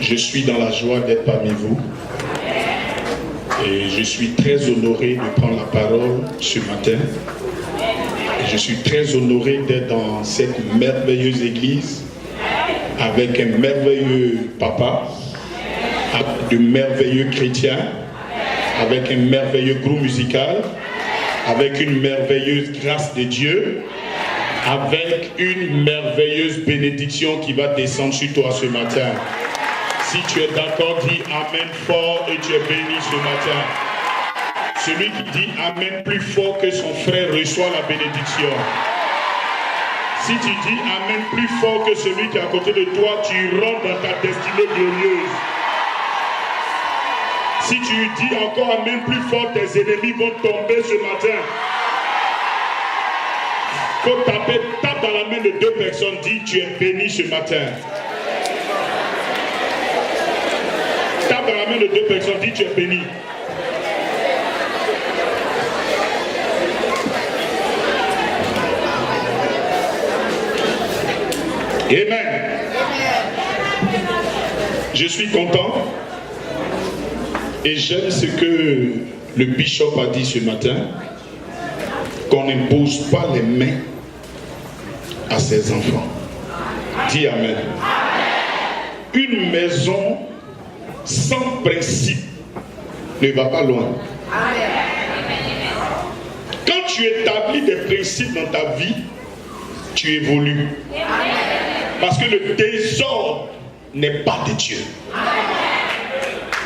Je suis dans la joie d'être parmi vous et je suis très honoré de prendre la parole ce matin. Et je suis très honoré d'être dans cette merveilleuse église avec un merveilleux papa, de merveilleux chrétiens, avec un merveilleux groupe musical, avec une merveilleuse grâce de Dieu, avec une merveilleuse bénédiction qui va descendre sur toi ce matin. Si tu es d'accord, dis Amen fort et tu es béni ce matin. Celui qui dit Amen plus fort que son frère reçoit la bénédiction. Si tu dis Amen plus fort que celui qui est à côté de toi, tu rentres dans ta destinée glorieuse. Si tu dis encore Amen plus fort, tes ennemis vont tomber ce matin. Faut taper, tape dans la main de deux personnes, dis tu es béni ce matin. Tape dans la main de deux personnes, dis tu es béni. Amen. Je suis content et j'aime ce que le bishop a dit ce matin, qu'on n'impose pas les mains à ses enfants. Dis Amen. Une maison sans principe ne va pas loin. Quand tu établis des principes dans ta vie, tu évolues. Parce que le désordre n'est pas de Dieu.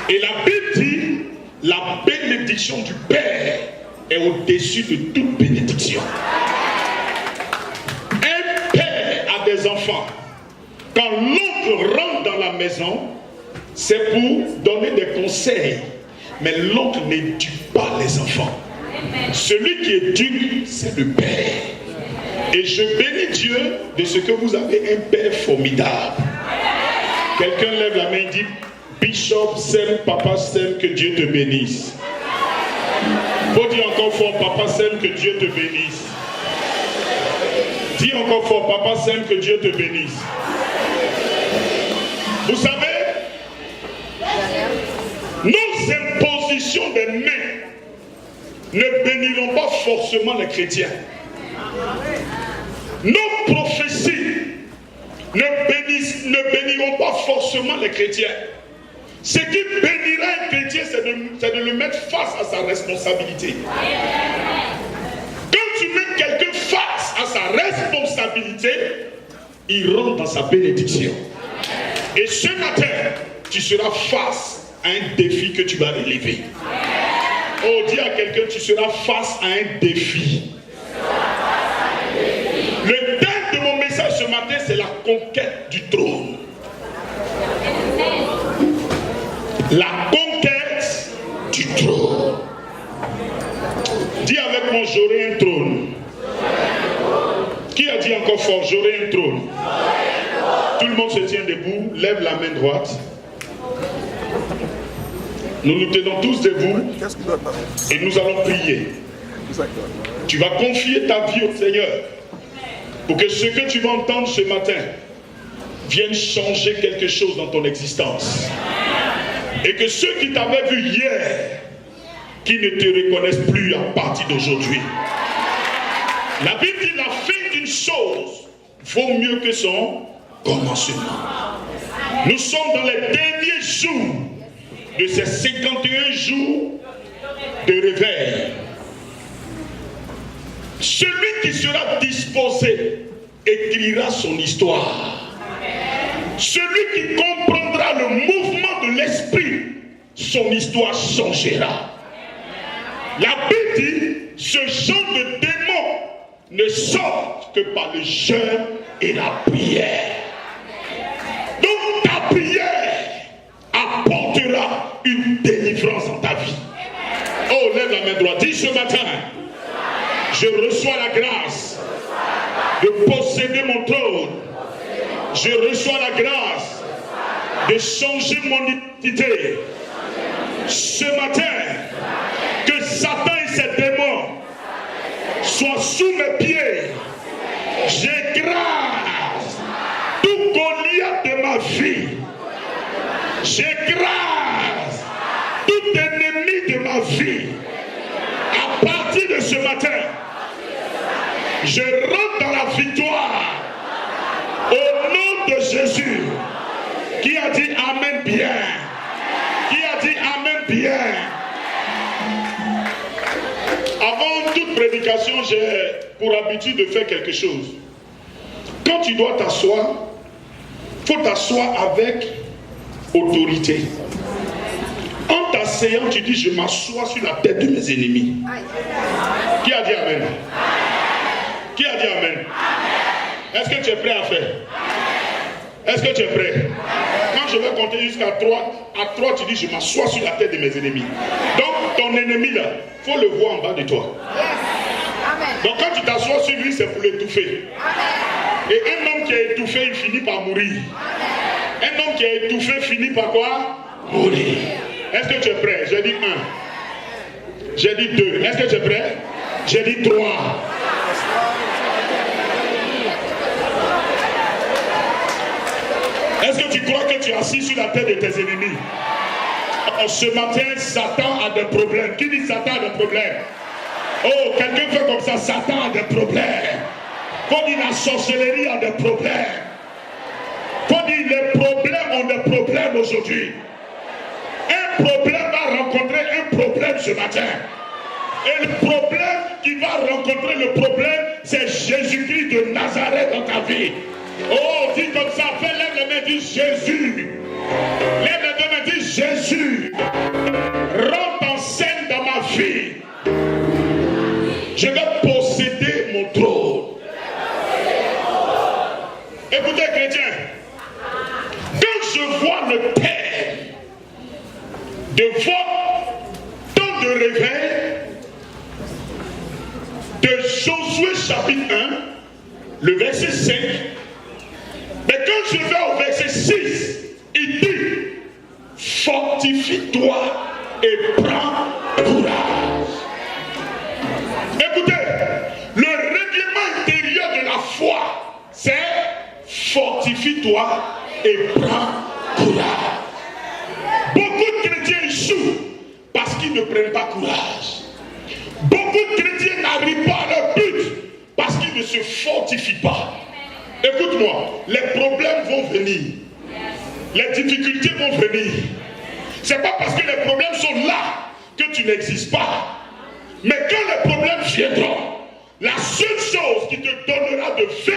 Et la Bible dit, la bénédiction du Père est au-dessus de toute bénédiction. Un père a des enfants. Quand l'oncle rentre dans la maison, c'est pour donner des conseils. Mais l'oncle n'éduque pas les enfants. Celui qui éduque, c'est le Père. Et je bénis Dieu de ce que vous avez un Père formidable. Quelqu'un lève la main et dit, Bishop Sem, Papa Sem, que Dieu te bénisse. Faut dire encore fort, Papa Sem, que Dieu te bénisse. Dis encore fort, Papa Sem, que Dieu te bénisse. Vous savez, nos impositions des mains ne béniront pas forcément les chrétiens. Nos prophéties ne béniront pas forcément les chrétiens. Ce qui bénira un chrétien, c'est de le mettre face à sa responsabilité. Quand tu mets quelqu'un face à sa responsabilité, il rentre dans sa bénédiction. Et ce matin, tu seras face à un défi que tu vas relever. Oh, dis à quelqu'un, tu seras face à un défi. Le thème de mon message ce matin, c'est la conquête du trône. La conquête du trône. Dis avec moi, j'aurai un trône. Qui a dit encore fort, j'aurai un trône? Tout le monde se tient debout, lève la main droite. Nous nous tenons tous debout et nous allons prier. Tu vas confier ta vie au Seigneur pour que ce que tu vas entendre ce matin vienne changer quelque chose dans ton existence. Et que ceux qui t'avaient vu hier, qui ne te reconnaissent plus à partir d'aujourd'hui. La Bible dit la fin d'une chose vaut mieux que son commencement. Nous sommes dans les derniers jours de ces 51 jours de réveil. Celui qui sera disposé écrira son histoire. Celui qui comprendra le mouvement de l'esprit, son histoire changera. La Bible dit, ce genre de démons ne sortent que par le jeûne et la prière. Donc ta prière apportera une délivrance dans ta vie. Oh, lève la main droite. Dis ce matin, je reçois la grâce de posséder mon trône. Je reçois la grâce de changer mon identité. Ce matin, que Satan et ses démons soient sous mes pieds. J'écrase tout Goliath de ma vie. j'ai pour habitude de faire quelque chose. Quand tu dois t'asseoir, il faut t'asseoir avec autorité. En t'asseyant, tu dis, je m'assois sur la tête de mes ennemis. Qui a dit Amen? Qui a dit Amen? Est-ce que tu es prêt à faire? Est-ce que tu es prêt? Quand je vais compter jusqu'à 3, à 3, tu dis, je m'assois sur la tête de mes ennemis. Donc, ton ennemi là, il faut le voir en bas de toi. Donc, quand tu t'assois sur lui, c'est pour l'étouffer. Et un homme qui est étouffé, il finit par mourir. Un homme qui est étouffé finit par quoi? Mourir. Est-ce que tu es prêt? J'ai dit 1. J'ai dit 2. Est-ce que tu es prêt? J'ai dit 3. Est-ce que tu crois que tu es assis sur la tête de tes ennemis? Ce matin, Satan a des problèmes. Qui dit Satan a des problèmes? Oh, quelqu'un fait comme ça. Satan a des problèmes. Faut dire la sorcellerie a des problèmes. Faut dire les problèmes ont des problèmes aujourd'hui. Un problème va rencontrer un problème ce matin. Et le problème qui va rencontrer le problème, c'est Jésus-Christ de Nazareth dans ta vie. Oh, dis comme ça, fais lève les mains, dis Jésus. Lève les deux mains, dis Jésus. Rentre en scène dans ma vie. Je vais posséder mon trône. Écoutez, chrétiens, quand je vois le Père devant temps de réveil de Josué chapitre 1, le verset 5, mais quand je vais au verset 6, il dit, fortifie-toi et prends courage. Écoutez, le règlement intérieur de la foi, c'est fortifie-toi et prends courage. Beaucoup de chrétiens échouent parce qu'ils ne prennent pas courage. Beaucoup de chrétiens n'arrivent pas à leur but parce qu'ils ne se fortifient pas. Écoute-moi, les problèmes vont venir. Les difficultés vont venir. C'est pas parce que les problèmes sont là que tu n'existes pas. Mais quand les problèmes viendront, la seule chose qui te donnera de fin,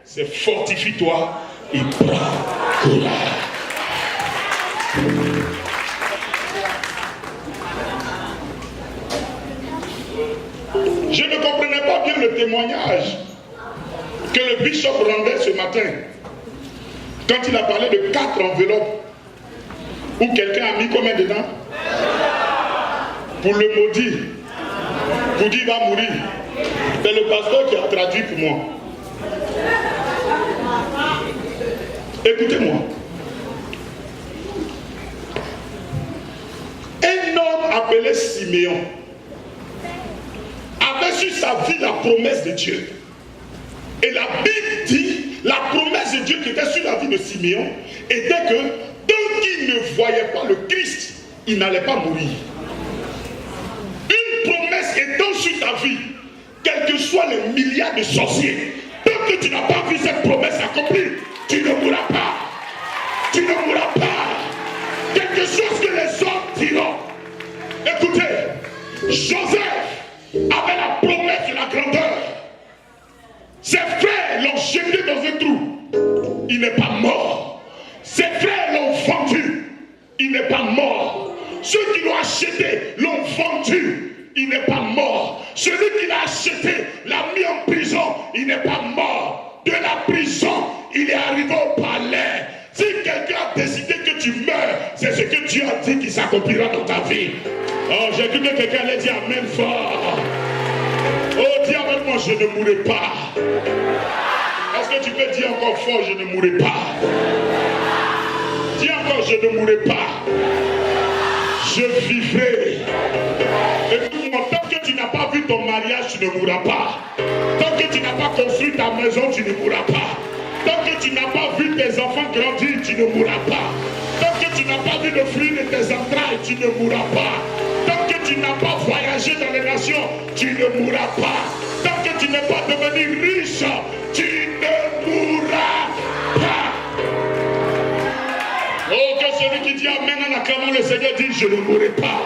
c'est fortifie-toi et prends courage. Je ne comprenais pas bien le témoignage que le bishop rendait ce matin quand il a parlé de 4 enveloppes où quelqu'un a mis combien dedans pour le maudire, pour dire il va mourir. C'est le pasteur qui a traduit pour moi. Écoutez-moi. Un homme appelé Siméon avait sur sa vie la promesse de Dieu. Et la Bible dit, la promesse de Dieu qui était sur la vie de Siméon était que tant qu'il ne voyait pas le Christ, il n'allait pas mourir. Une promesse étant sur ta vie, quels que soient les milliards de sorciers, tant que tu n'as pas vu cette promesse accomplie, tu ne mourras pas. Tu ne mourras pas. Quelque chose que les hommes diront. Écoutez, Joseph avait la promesse de la grandeur. Ses frères l'ont jeté dans un trou. Il n'est pas mort. Ses frères l'ont vendu. Il n'est pas mort. Ceux qui l'ont acheté l'ont vendu. Il n'est pas mort. Celui qui l'a acheté l'a mis en prison. Il n'est pas mort. De la prison, il est arrivé au palais. Si quelqu'un a décidé que tu meurs, c'est ce que Dieu a dit qui s'accomplira dans ta vie. Oh, j'ai cru que quelqu'un allait dire amen fort. Oh, dis avec moi, je ne mourrai pas. Est-ce que tu peux dire encore fort, je ne mourrai pas? Dis encore, je ne mourrai pas. Je vivrai. Écoute-moi, tant que tu n'as pas vu ton mariage, tu ne mourras pas. Tant que tu n'as pas construit ta maison, tu ne mourras pas. Tant que tu n'as pas vu tes enfants grandir, tu ne mourras pas. Tant que tu n'as pas vu le fruit de tes entrailles, tu ne mourras pas. Tant que tu n'as pas voyagé dans les nations, tu ne mourras pas. Tant que tu n'es pas devenu riche, tu ne mourras pas. Oh, que celui qui dit amen en acclamant le Seigneur dit, je ne mourrai pas.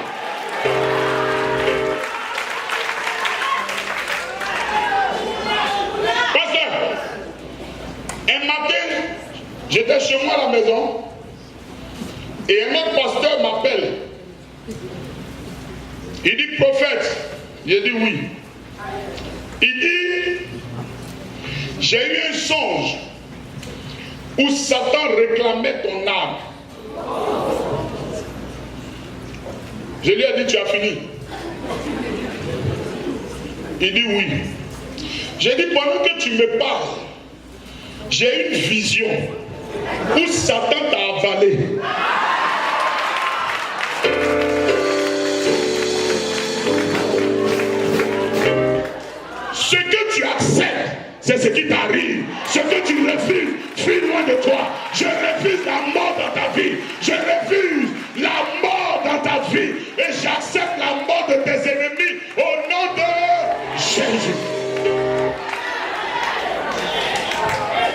J'étais chez moi à la maison et un autre pasteur m'appelle. Il dit prophète. J'ai dit oui. Il dit j'ai eu un songe où Satan réclamait ton âme. Je lui ai dit tu as fini. Il dit oui. J'ai dit pendant que tu me parles, j'ai une vision où Satan t'a avalé. Ce que tu acceptes, c'est ce qui t'arrive. Ce que tu refuses, fuis loin de toi. Je refuse la mort dans ta vie. Je refuse la mort dans ta vie. Et j'accepte la mort de tes ennemis au nom de Jésus.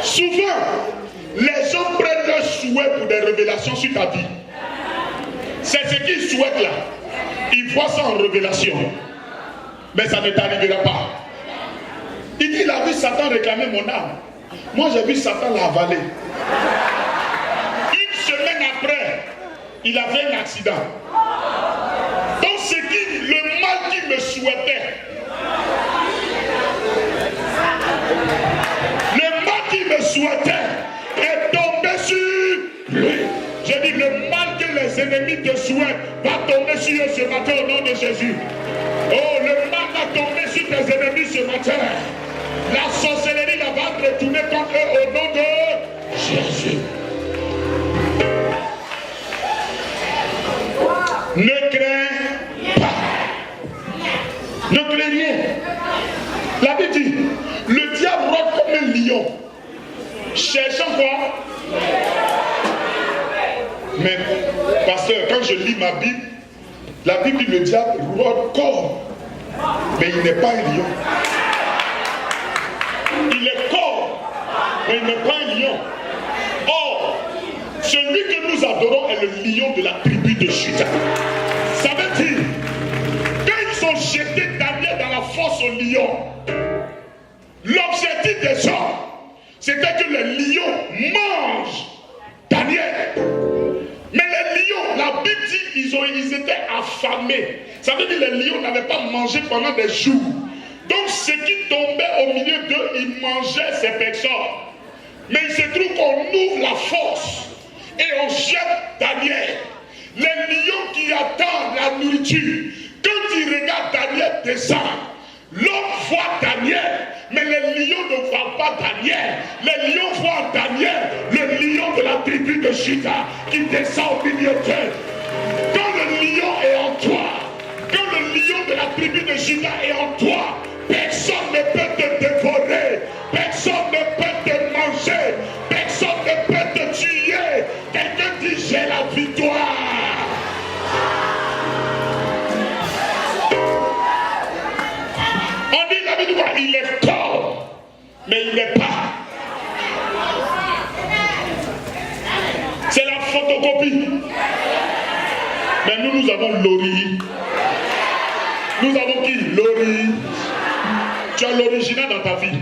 Souvent, les gens prennent leur souhait pour des révélations sur ta vie. C'est ce qu'ils souhaitent là. Ils voient ça en révélation. Mais ça ne t'arrivera pas. Il dit, il a vu Satan réclamer mon âme. Moi, j'ai vu Satan l'avaler. Une semaine après, il avait un accident. Donc, c'est le mal qu'il me souhaitait. Le mal qu'il me souhaitait est tombé sur lui. J'ai dit, le mal que les ennemis te souhaitent va tomber sur eux ce matin au nom de Jésus. Oh, le mal va tomber sur tes ennemis ce matin. La sorcellerie va retourner contre eux au nom de Jésus. Ne crains pas. Ne crains rien. La Bible dit, le diable rôde comme un lion. Cherchant quoi? Mais, pasteur, quand je lis ma Bible, la Bible dit le diable rôde comme, mais il n'est pas un lion. Il est corps, mais il n'est pas un lion. Or, celui que nous adorons est le lion de la tribu de Juda. Ça veut dire, quand ils ont jeté Daniel dans la fosse au lion, l'objectif des gens, c'était que les lions mangent Daniel. Mais les lions, la Bible dit, ils étaient affamés. Ça veut dire que les lions n'avaient pas mangé pendant des jours. Donc ce qui tombait au milieu d'eux, ils mangeaient ces personnes. Mais il se trouve qu'on ouvre la fosse et on jette Daniel. Les lions qui attendent la nourriture, quand ils regardent Daniel descendre, l'homme voit Daniel, mais les lions ne voient pas Daniel. Les lions voient Daniel, le lion de la tribu de Juda, qui descend au milieu d'eux. Quand le lion est en toi, quand le lion de la tribu de Juda est en toi, personne ne peut te dévorer, personne ne peut te manger, personne ne peut te tuer. Quelqu'un dit j'ai la victoire. On dit la victoire, il est fort, mais il n'est pas. C'est la photocopie. Mais nous avons Lori. Nous avons qui? Lori. Tu as l'original dans ta vie.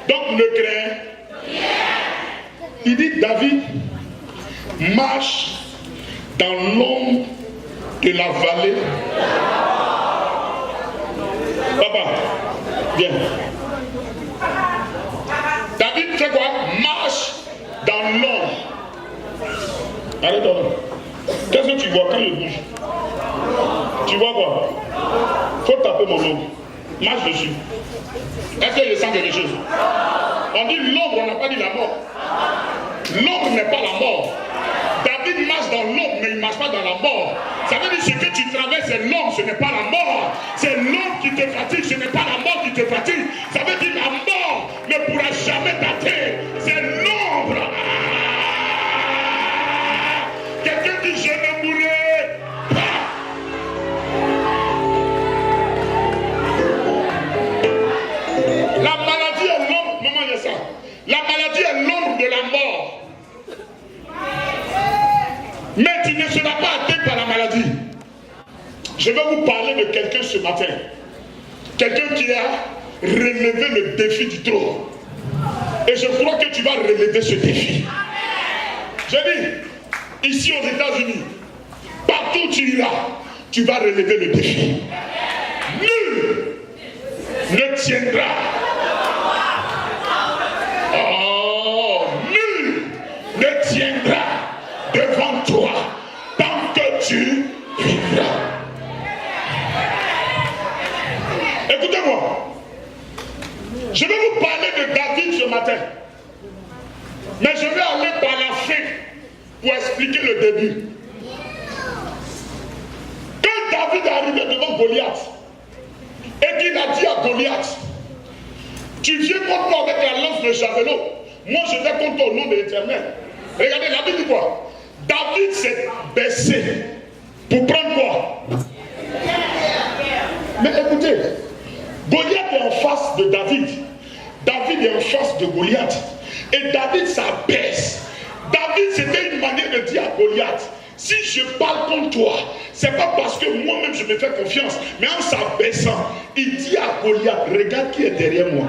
Donc ne crains. Il dit David marche dans l'ombre de la vallée. Papa, viens. David fait quoi? Marche dans l'ombre. Arrête-toi. Qu'est-ce que tu vois quand il bouge? Tu vois quoi? Faut taper mon ombre. Marche dessus. Est-ce que je sens quelque chose? On dit l'ombre, on n'a pas dit la mort. L'ombre n'est pas la mort. David marche dans l'ombre, mais il ne marche pas dans la mort. Ça veut dire que ce que tu traverses, c'est l'ombre, ce n'est pas la mort. C'est l'ombre qui te fatigue, ce n'est pas la mort qui te fatigue. Ça veut dire que la mort ne pourra jamais t'atteindre. C'est l'ombre. Quelqu'un dit je ne mourrai pas. La maladie est l'ombre, maman, il y a ça. La maladie est l'ombre de la mort. Mais tu ne seras pas atteint par la maladie. Je vais vous parler de quelqu'un ce matin. Quelqu'un qui a relevé le défi du trône. Et je crois que tu vas relever ce défi. J'ai dit, ici aux États-Unis, partout où tu iras, tu vas relever le défi. Nul ne tiendra. Oh, nul ne tiendra devant toi tant que tu vivras. Écoutez-moi. Je vais vous parler de David ce matin. Mais je vais aller par la fin pour expliquer le début. Quand David est arrivé devant Goliath et qu'il a dit à Goliath, tu viens contre moi avec la lance de javelot, moi je vais contre toi au nom de l'Éternel. Regardez, la Bible dit quoi? David s'est baissé pour prendre quoi? Mais écoutez, Goliath est en face de David. David est en face de Goliath. Et David s'abaisse. David, c'était une manière de dire à Goliath, si je parle contre toi, c'est pas parce que moi-même je me fais confiance, mais en s'abaissant, il dit à Goliath, regarde qui est derrière moi.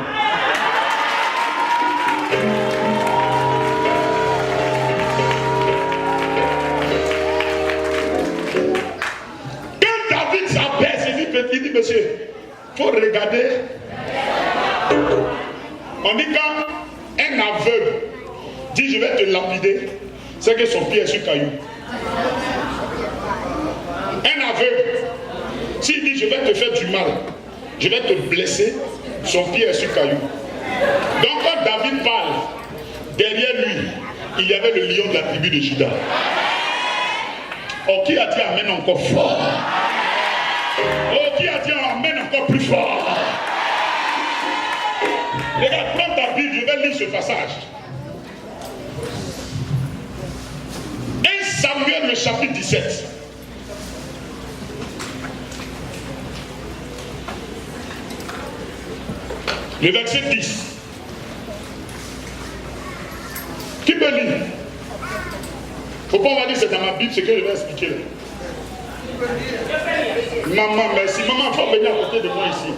Quand David s'abaisse, il dit, monsieur, il faut regarder. On dit quand un aveugle dit je vais te lapider, c'est que son pied est sur caillou. Un aveugle, s'il dit je vais te faire du mal, je vais te blesser, son pied est sur caillou. Donc quand David parle, derrière lui, il y avait le lion de la tribu de Juda. Oh, qui a dit amen encore fort? Oh, qui a dit amen encore plus fort? Regarde, prends ta Bible, je vais lire ce passage. 1 Samuel, le chapitre 17. Le verset 10. Qui peut lire? Faut pas me dire c'est dans ma Bible ce que je vais expliquer là. Maman, merci. Maman, il faut venir à côté de moi ici.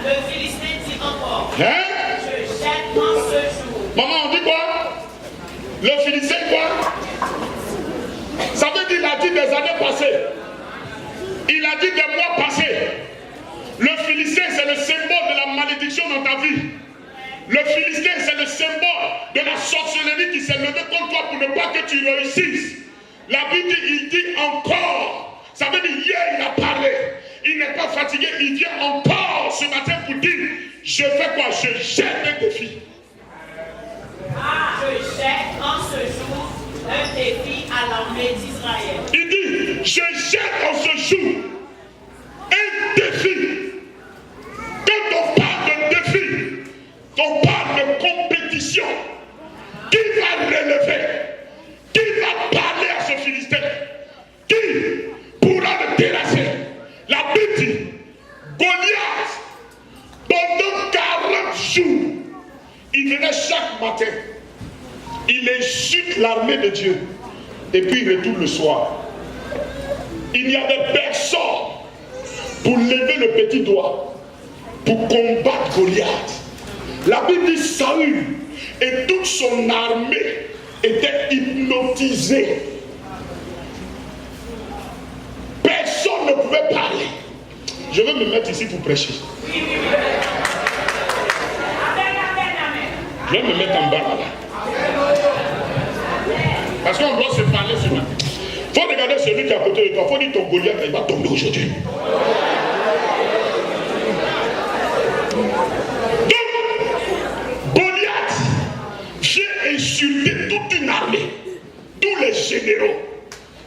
Le Philistin dit encore. Hein? Je jette en ce jour. Maman, on dit quoi? Le Philistin quoi? Ça veut dire qu'il a dit des années passées. Il a dit des mois passés. Le Philistin, c'est le symbole de la malédiction dans ta vie. Le Philistin, c'est le symbole de la sorcellerie qui s'est levée contre toi pour ne pas que tu réussisses. La Bible dit, il dit encore. Ça veut dire, hier, il a parlé. Il n'est pas fatigué, il vient encore ce matin pour dire, je fais quoi? Je jette un défi. Je jette en ce jour un défi à l'armée d'Israël. Il dit, je jette en ce jour un défi. Quand on parle de défi, on parle de compétition. Qui va relever? Qui va parler à ce Philistin? Qui pourra le terrasser? La Bible dit, Goliath, pendant 40 jours, il venait chaque matin, il insulte l'armée de Dieu, et puis il retourne le soir. Il n'y avait personne pour lever le petit doigt, pour combattre Goliath. La Bible dit Saül et toute son armée étaient hypnotisés. Personne ne pouvait parler. Je vais me mettre ici pour prêcher. Je vais me mettre en bas là. Parce qu'on doit se parler ce matin. Il faut regarder celui qui est à côté de toi. Il faut dire ton Goliath, il va tomber aujourd'hui. Donc, Goliath vient insulter toute une armée. Tous les généraux,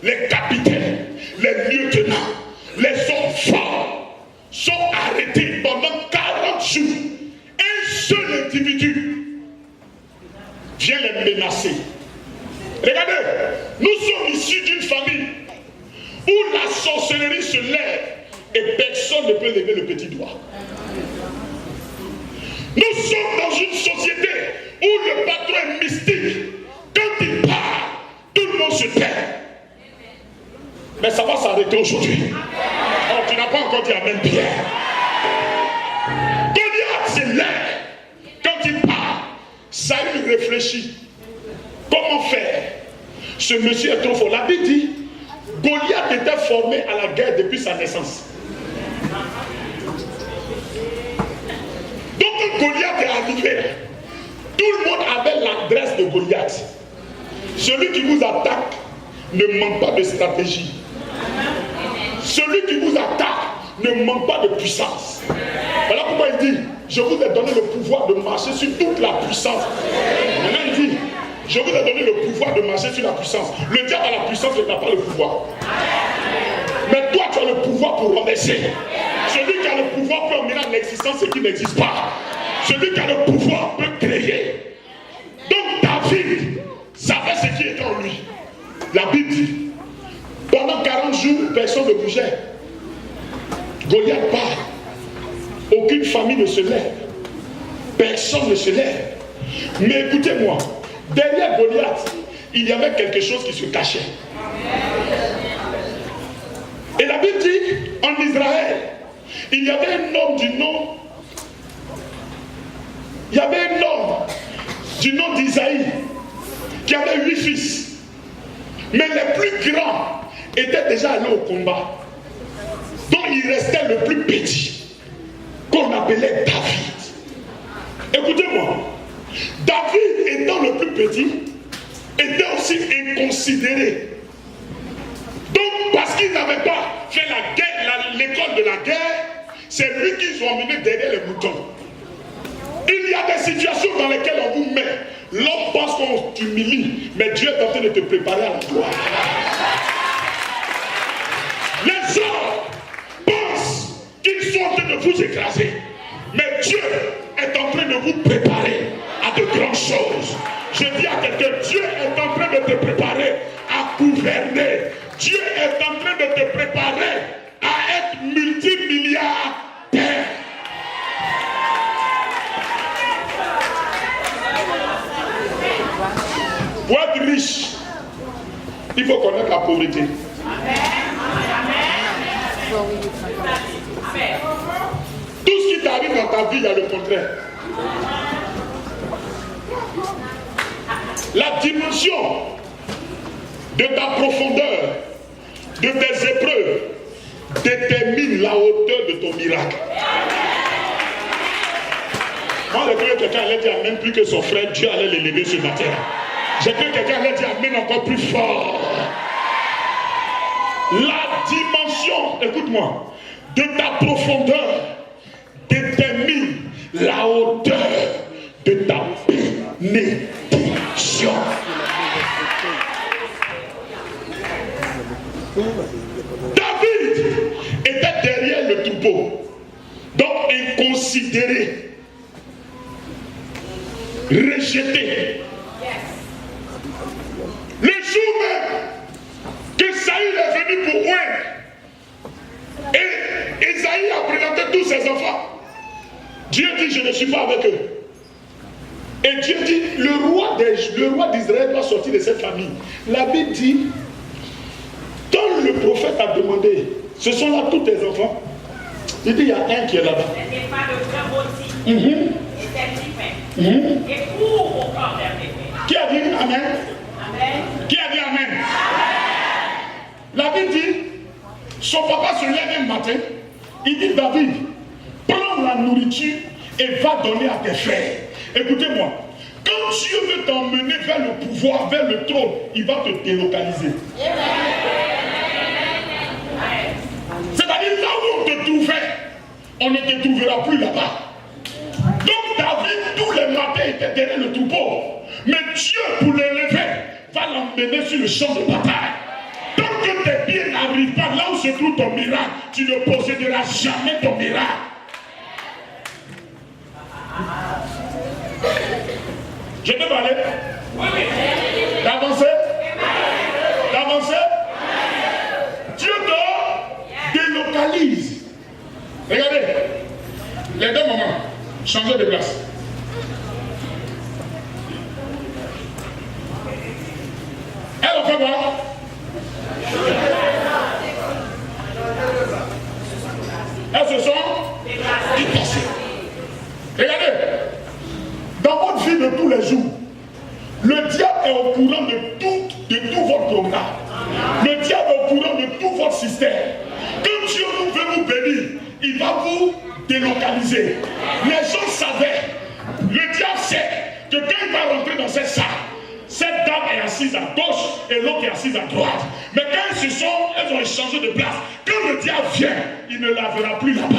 les capitaines, les lieutenants, les hommes forts sont arrêtés pendant 40 jours. Un seul individu vient les menacer. Regardez, nous sommes issus d'une famille où la sorcellerie se lève et personne ne peut lever le petit doigt. Nous sommes dans une société où le patron est mystique. Quand il parle, tout le monde se tait. Mais ça va s'arrêter aujourd'hui. Oh, tu n'as pas encore dit amen, Pierre. Goliath se lève. Quand il parle, Saül réfléchi. Comment faire? Ce monsieur est trop fort. La Bible dit, Goliath était formé à la guerre depuis sa naissance. Donc quand Goliath est arrivé, tout le monde avait l'adresse de Goliath. Celui qui vous attaque ne manque pas de stratégie. Celui qui vous attaque ne manque pas de puissance. Voilà pourquoi il dit, je vous ai donné le pouvoir de marcher sur toute la puissance. Maintenant il dit, je vous ai donné le pouvoir de marcher sur la puissance. Le diable a la puissance, mais n'a pas le pouvoir. Mais toi, tu as le pouvoir pour renverser. Celui qui a le pouvoir peut emmener à l'existence ce qui n'existe pas. Celui qui a le pouvoir peut créer. Donc David savait ce qui était en lui. La Bible dit, pendant 40 jours, personne ne bougeait. Goliath part. Aucune famille ne se lève. Personne ne se lève. Mais écoutez-moi, derrière Goliath, il y avait quelque chose qui se cachait. Et la Bible dit, en Israël, il y avait un homme du nom, d'Isaïe, qui avait 8 fils. Mais les plus grands étaient déjà allés au combat. Donc il restait le plus petit, qu'on appelait David. Écoutez-moi, David étant le plus petit, était aussi inconsidéré. Donc parce qu'il n'avait pas fait la guerre, l'école de la guerre, c'est lui qu'ils ont emmené derrière les moutons. Il y a des situations dans lesquelles on vous met. L'homme pense qu'on t'humilie, mais Dieu est en train de te préparer à la gloire. Les hommes pensent qu'ils sont en train de vous écraser, mais Dieu est en train de vous préparer à de grandes choses. Je dis à quelqu'un, Dieu est en train de te préparer à gouverner. Dieu est en train de te préparer à être multimilliardaire. Pour être riche, il faut connaître la pauvreté. Tout ce qui t'arrive dans ta vie, il y a le contraire. La dimension de ta profondeur, de tes épreuves, détermine la hauteur de ton miracle. Moi, j'ai cru que quelqu'un allait dire amen plus que son frère, Dieu allait l'élever ce matin. J'ai cru que quelqu'un allait dire amen encore plus fort. La dimension, écoute-moi, de ta profondeur détermine la hauteur de ta bénédiction. David était derrière le troupeau, donc inconsidéré, rejeté. Le jour même que Saül est venu pour oindre, et Esaïe a présenté tous ses enfants, Dieu dit, je ne suis pas avec eux. Et Dieu dit, le roi d'Israël doit sortir de cette famille. La Bible dit, quand le prophète a demandé, ce sont là tous tes enfants, il dit, il y a un qui est là-bas. Ce n'est pas le frère aussi. Et c'est divin. Et pour au corps d'un bébé. Qui a dit amen? Amen. Qui a dit amen? Amen. La Bible dit, son papa se lève un matin, il dit, David, prends la nourriture et va donner à tes frères. Écoutez-moi, quand Dieu veut t'emmener vers le pouvoir, vers le trône, il va te délocaliser. C'est-à-dire là où on te trouvait, on ne te trouvera plus là-bas. Donc David, tous les matins, était derrière le troupeau. Mais Dieu, pour l'élever, va l'emmener sur le champ de bataille. Tant que tes pieds n'arrivent pas là où se trouve ton miracle, tu ne posséderas jamais ton miracle. Je peux parler? D'avancer? D'avancer? Dieu te délocalise. Regardez, les deux moments, changez de place. Elle a fait voir. Elles se sont déplacées. Regardez, dans votre vie de tous les jours, Le diable est au courant de tout votre programme. Le diable est au courant de tout votre système. Quand Dieu veut vous bénir, il va vous délocaliser. Les gens savaient, le diable sait que quand il va rentrer dans cette salle, cette dame est assise à gauche et l'autre est assise à droite. Mais quand elles ont échangé de place, quand le diable vient, il ne la verra plus là-bas.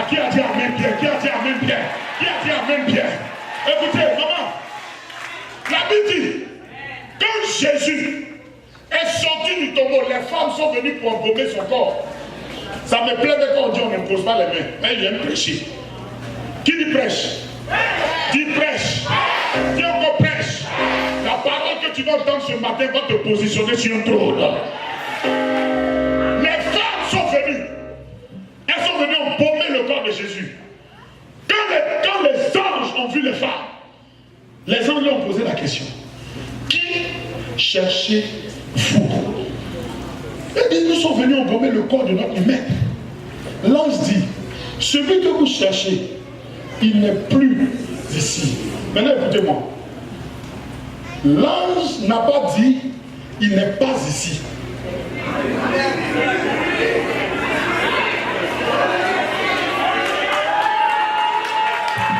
Qui a dit Amen Pierre? Qui a dit Amen Pierre? Qui a dit Amen Pierre? Écoutez, maman, la Bible dit, quand Jésus est sorti du tombeau, les femmes sont venues pour embaumer son corps. Ça me plaît quand on dit on n'impose pas les mains, mais il aime prêcher. Qui dit prêche? Qui prêche? Qui encore prêche? La parole que tu vas entendre ce matin va te positionner sur un trône. Les femmes sont venues. Elles sont venues embaumer le corps de Jésus. Quand les anges ont vu les femmes, les anges lui ont posé la question. Qui cherchez-vous? Et bien, nous sommes venus embaumer le corps de notre maître. L'ange dit, celui que vous cherchez, il n'est plus ici. Maintenant, écoutez-moi. L'ange n'a pas dit, il n'est pas ici.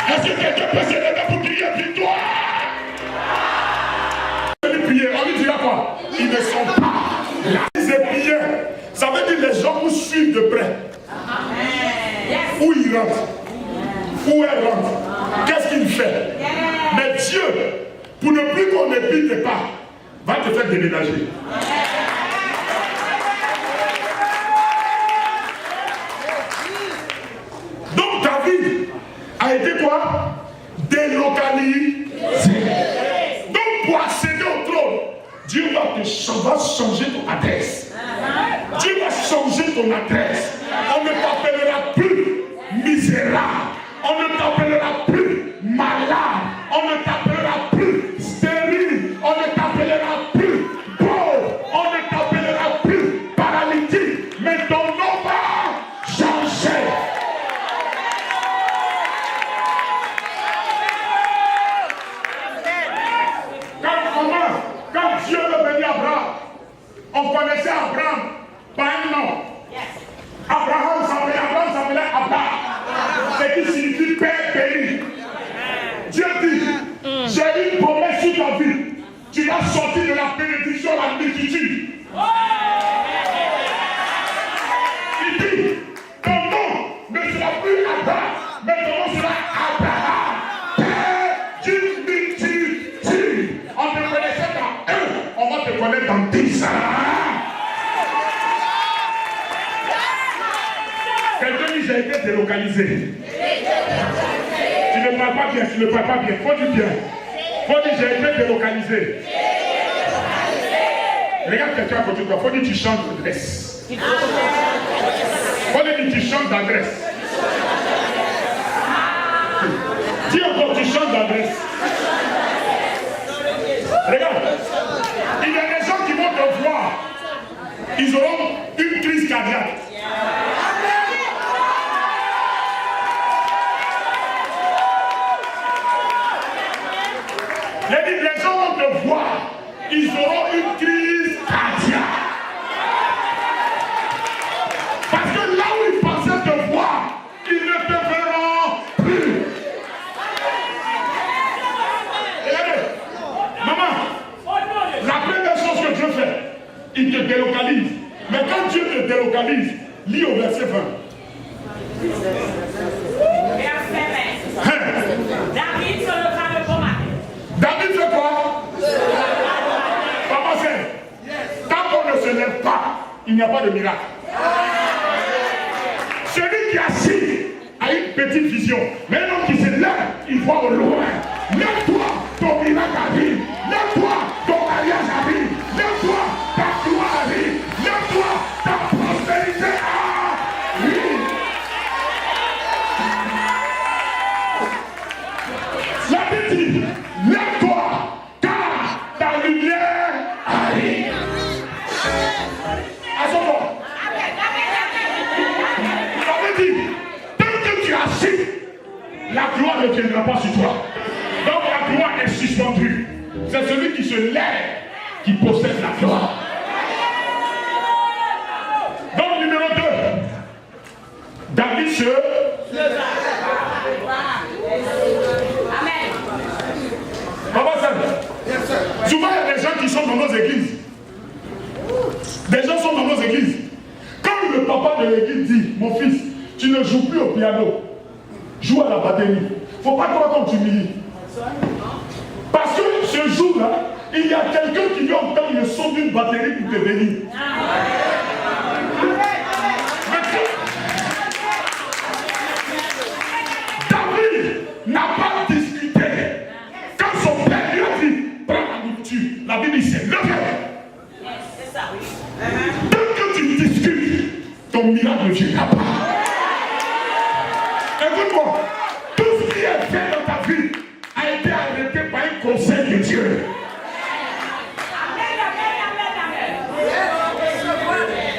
Est-ce que quelqu'un peut se lever pour crier victoire? On lui dira quoi? Ils ne sont pas là. Ils épiaient. Ça veut dire les gens vous suivent de près. Où ils rentrent? Où elle rentre? Qu'est-ce qu'il fait? Mais Dieu, pour ne plus qu'on épie tes pas, va te faire déménager. Donc David a été quoi? Délocalisé. Donc pour accéder au trône, Dieu va changer ton adresse. Dieu va changer ton adresse. On ne t'appellera plus misérable. On ne t'appellera plus malade. On ne t'appellera plus stérile. On ne t'appellera plus pauvre. On ne t'appellera plus paralytique. Mais ton nom va changer. Quand Dieu veut bénir Abraham, on connaissait Abraham par un nom. Abraham s'appelait Abraham. Ce qui signifie Père béni. Dieu dit, j'ai une promesse sur ta vie. Tu vas sortir de la bénédiction à la multitude. Il dit, ton nom ne sera plus Abraham, mais ton nom sera Abraham. Père d'une multitude. On te connaissait dans un, on va te connaître dans 10 ans. Quelqu'un dit, j'ai été délocalisé. Tu ne parles pas bien, Faut dire bien. Faut dire, j'ai été délocalisé. Regarde quelqu'un à côté de toi. Faut dire, tu changes d'adresse. Faut dire, tu changes d'adresse. Dis encore, tu changes d'adresse. Regarde. Il y a des gens qui vont te voir. Ils auront une crise cardiaque. Les gens vont te voir, ils auront une crise cardiaque. Parce que là où ils pensaient te voir, ils ne te verront plus. Regardez, maman, la première chose que Dieu fait, il te délocalise. Mais quand Dieu te délocalise, lis au verset 20. Verset 20. David se leva le bon matin. David fait quoi? Papa fait. Tant qu'on ne se lève pas, il n'y a pas de miracle. Celui qui assis a une petite vision. Mais l'homme qui se lève, il voit au loin. Lève-toi, ton miracle arrive. Lève-toi, ton mariage arrive. Lève-toi, ta gloire arrive. Lève-toi, ta prospérité arrive. La Bible dit, lève-toi, car ta lumière arrive. À son nom. La Bible dit, tant que tu es assis, la gloire ne viendra pas sur toi. C'est celui qui se lève qui possède la gloire. Donc, numéro 2. David se... Amen. Papa, souvent, il y a des gens qui sont dans nos églises. Des gens sont dans nos églises. Quand le papa de l'église dit, mon fils, tu ne joues plus au piano, joue à la batterie. Il ne faut pas croire qu'on t'humilie. Parce que ce jour-là, il y a quelqu'un qui vient entendre le son d'une batterie pour te bénir. David n'a pas discuté. Quand son père lui a dit, prends la nourriture, la Bible dit, c'est levé. Dès que tu discutes, ton miracle ne viendra pas. Écoute-moi, tout ce qui est fait dans ta vie a été arrêté par un conseil de Dieu.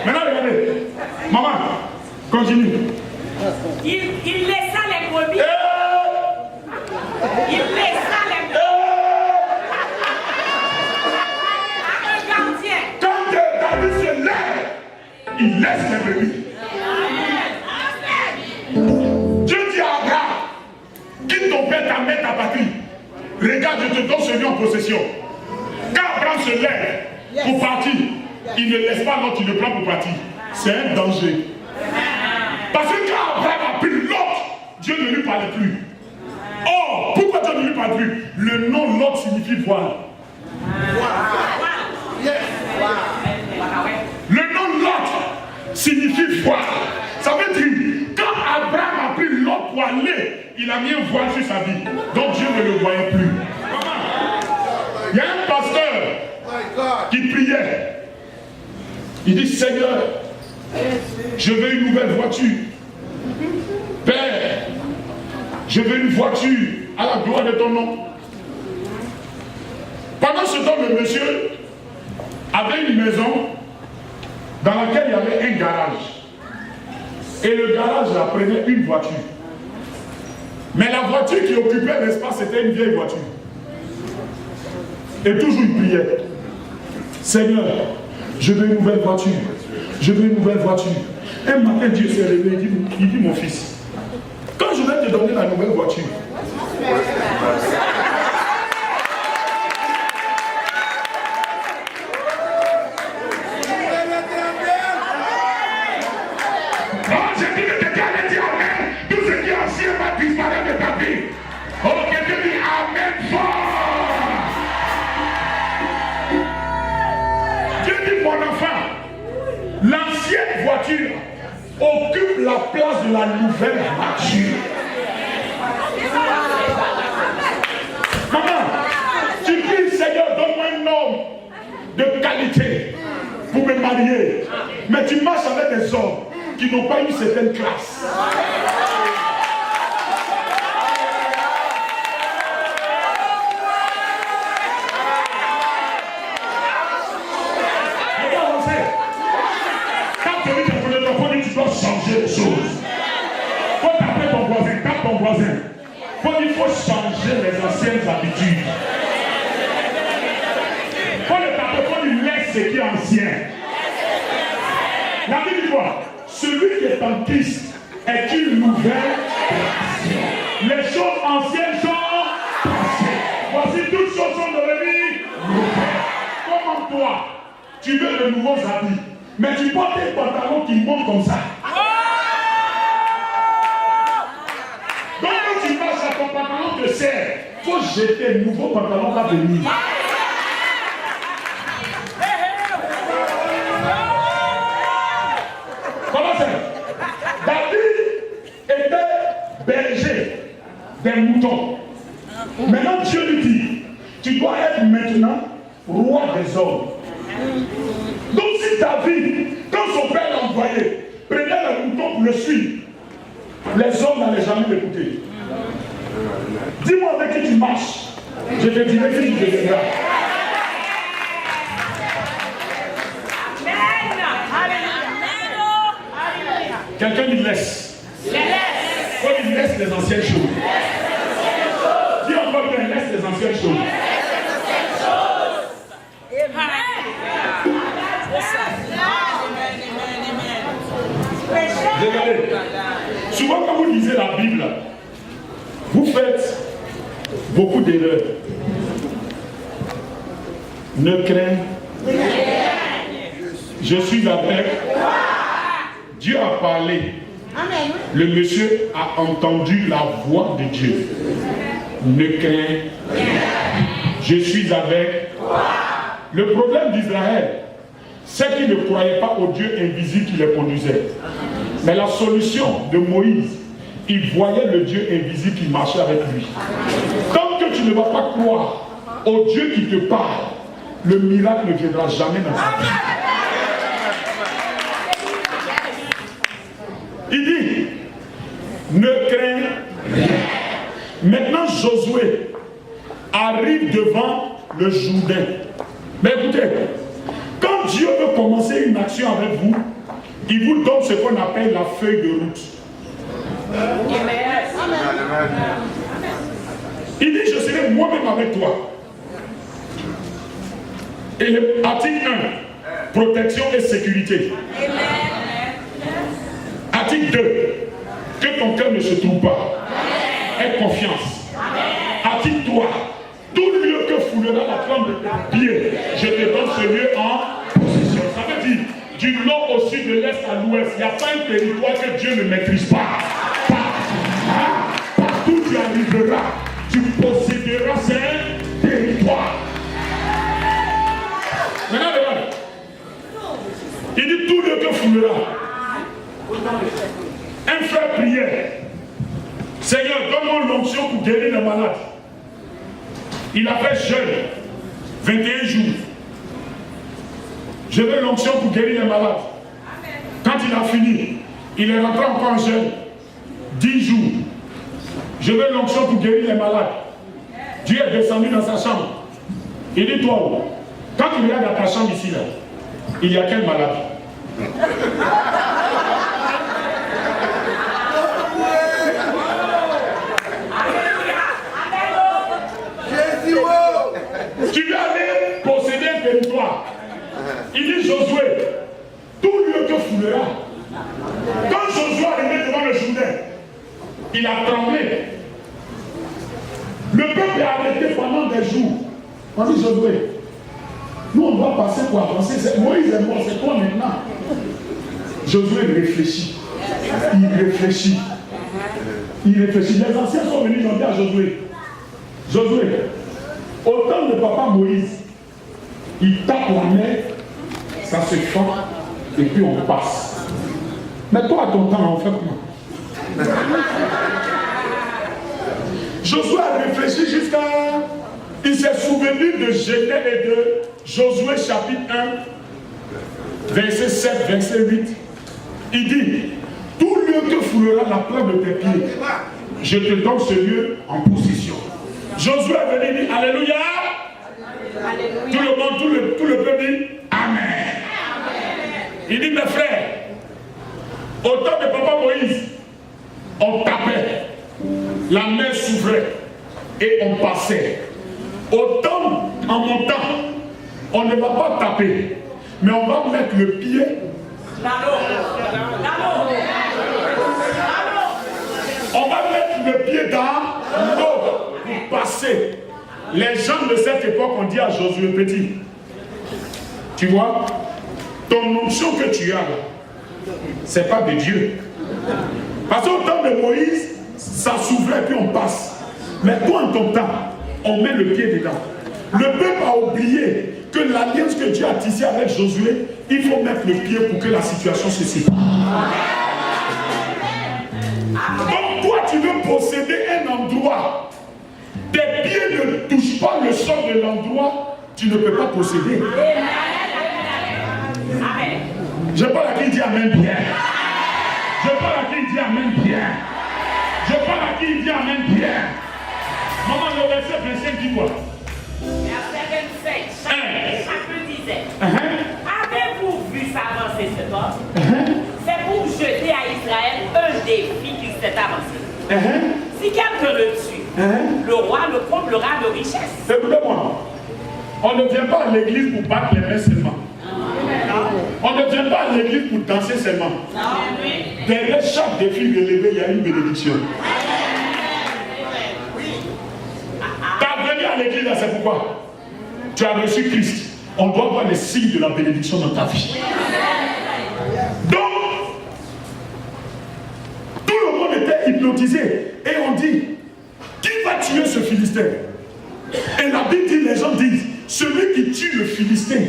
Maintenant, regardez. Maman, continue. Il laissa les brebis. Il laissa les brebis. Quand David se lève, il laisse les brebis. Dieu dit à Abraham, quitte ton père, ta mère, ta patrie. Regarde, je te donne ce lieu en possession. Quand Abraham se lève pour partir, il ne laisse pas l'autre, il le prend pour partir. C'est un danger. Parce que quand Abraham a pris l'autre, Dieu ne lui parlait plus. Or, pourquoi Dieu ne lui parle plus? Le nom l'autre signifie voile. Le nom l'autre signifie voile. Ça veut dire, quand Abraham a pris l'autre pour aller, il a mis un voile sur sa vie. Donc Dieu ne le voyait plus. Il y a un pasteur qui priait. Il dit, Seigneur, je veux une nouvelle voiture. Père, je veux une voiture à la gloire de ton nom. Pendant ce temps, le monsieur avait une maison dans laquelle il y avait un garage. Et le garage là, prenait une voiture. Mais la voiture qui occupait l'espace, c'était une vieille voiture. Et toujours il priait. Seigneur, je veux une nouvelle voiture. Je veux une nouvelle voiture. Un matin, Dieu s'est réveillé. Il dit, mon fils, quand je vais te donner la nouvelle voiture, j'ai dit que quelqu'un allait dire Amen. Tout ce qui est ancien va disparaître de ta vie. Oh, quelqu'un dit Amen fort. Dieu dit, mon enfant, l'ancienne voiture occupe la place de la nouvelle voiture. Maman, tu pries, Seigneur, donne-moi un homme de qualité pour me marier. Mais tu marches avec des hommes qui n'ont pas une certaine classe. Tu dois changer les choses. Faut taper ton voisin, tape ton voisin. Il faut changer les anciennes habitudes. Faut le taper, faut lui laisser ce qui est ancien. La Bible dit quoi? Celui qui est en Christ est une nouvelle création. Les choses anciennes sont passées. Voici toutes choses sont devenues nouvelles. Comme toi, tu veux de nouveaux habits. Mais tu portes un pantalon qui monte comme ça. Donc quand tu marches à ton pantalon te sert, il faut jeter un nouveau pantalon va venir. Comment c'est? David était berger des moutons. Maintenant Dieu lui dit, tu dois être maintenant roi des hommes. Donc si David, quand son père l'a envoyé, prenait le mouton pour le suivre, les hommes n'allaient jamais l'écouter. Dis-moi avec qui tu marches, je te dirai qui tu deviendras. Quelqu'un il laisse. Quand il laisse les anciennes choses. Dis encore bien, laisse les anciennes choses. lisez la Bible, vous faites beaucoup d'erreurs. Ne crains. Je suis avec. Dieu a parlé. Le monsieur a entendu la voix de Dieu. Ne crains. Je suis avec. Le problème d'Israël, c'est qu'ils ne croyaient pas au Dieu invisible qui les conduisait. Mais la solution de Moïse, il voyait le Dieu invisible qui marchait avec lui. Tant que tu ne vas pas croire au Dieu qui te parle, le miracle ne viendra jamais dans ta vie. Il dit, ne crains rien. Maintenant Josué arrive devant le Jourdain. Mais écoutez, quand Dieu veut commencer une action avec vous, il vous donne ce qu'on appelle la feuille de route. Il dit, je serai moi-même avec toi. Et l'article 1, protection et sécurité. Article 2, que ton cœur ne se trouve pas. Aie confiance. Article 3, tout lieu que foulera la plante de tes pieds, je te donne ce lieu en possession. Ça veut dire, du nord au sud, de l'est à l'ouest, il n'y a pas un territoire que Dieu ne maîtrise pas. Partout tu arriveras, tu posséderas un territoire. Maintenant, regarde. Il dit tout lieu que foulera. Un frère priait. Seigneur, donne-moi l'onction pour guérir les malades. Il a fait jeûne 21 jours. Je veux l'onction pour guérir les malades. Quand il a fini, il est rentré encore en jeûne 10 jours. Je veux l'onction pour guérir les malades. Dieu est descendu dans sa chambre. Il dit, toi, quand tu regardes dans ta chambre ici, là, il y a quelle maladie? Tu vas aller posséder un territoire. Il dit Josué, tout lieu que foulera. Quand Josué est arrivé devant le Jourdain, il a tremblé. Le peuple est arrêté pendant des jours. On dit Josué, nous on doit passer pour avancer. Moïse est mort, c'est toi maintenant. Josué réfléchit. Il réfléchit. Il réfléchit. Les anciens sont venus, ils ont dit à Josué, Josué, au temps de papa Moïse, il tape la mer, ça se fend, et puis on passe. Mais toi, à ton temps, on fait comment? Josué a réfléchi jusqu'à... Il s'est souvenu de Genèse et de Josué chapitre 1, verset 7, verset 8. Il dit, tout lieu que foulera la plante de tes pieds, je te donne ce lieu en possession. Josué est venu et dit Alléluia. Alléluia. Tout le monde, tout le peuple dit Amen. Amen. Il dit mes frères, au temps de papa Moïse, on tapait, la mer s'ouvrait et on passait. Au temps, en montant, on ne va pas taper, mais on va mettre le pied dans l'eau. On va mettre le pied dans l'eau. Passer. Les gens de cette époque ont dit à Josué petit, tu vois, ton onction que tu as là, c'est pas de Dieu. Parce qu'au temps de Moïse, ça s'ouvrait puis on passe. Mais toi en ton temps, on met le pied dedans. Le peuple a oublié que l'alliance que Dieu a tissée avec Josué, il faut mettre le pied pour que la situation se sépare. Donc toi tu veux posséder un endroit. Tes pieds ne touchent pas le sol de l'endroit, tu ne peux pas posséder. Amen. Je parle à qui dit Amen bien. Je parle à qui dit Amen bien. Je parle à qui dit Amen bien. Maman, le verset 25 dit quoi? Verset 27, chaque disait, avez-vous vu s'avancer cet homme? C'est pour jeter à Israël un défi qui s'est avancé. Si quelqu'un le tue, le roi le comblera de richesse. Écoutez-moi, on ne vient pas à l'église pour battre les mains seulement. On ne vient pas à l'église pour danser seulement. Derrière chaque défi relevé, il y a une bénédiction. Tu as venu à l'église, là, c'est pourquoi tu as reçu Christ. On doit voir les signes de la bénédiction dans ta vie. Donc, tout le monde était hypnotisé. Et on dit, qui va tuer ce Philistin? Et la Bible dit, les gens disent, celui qui tue le Philistin,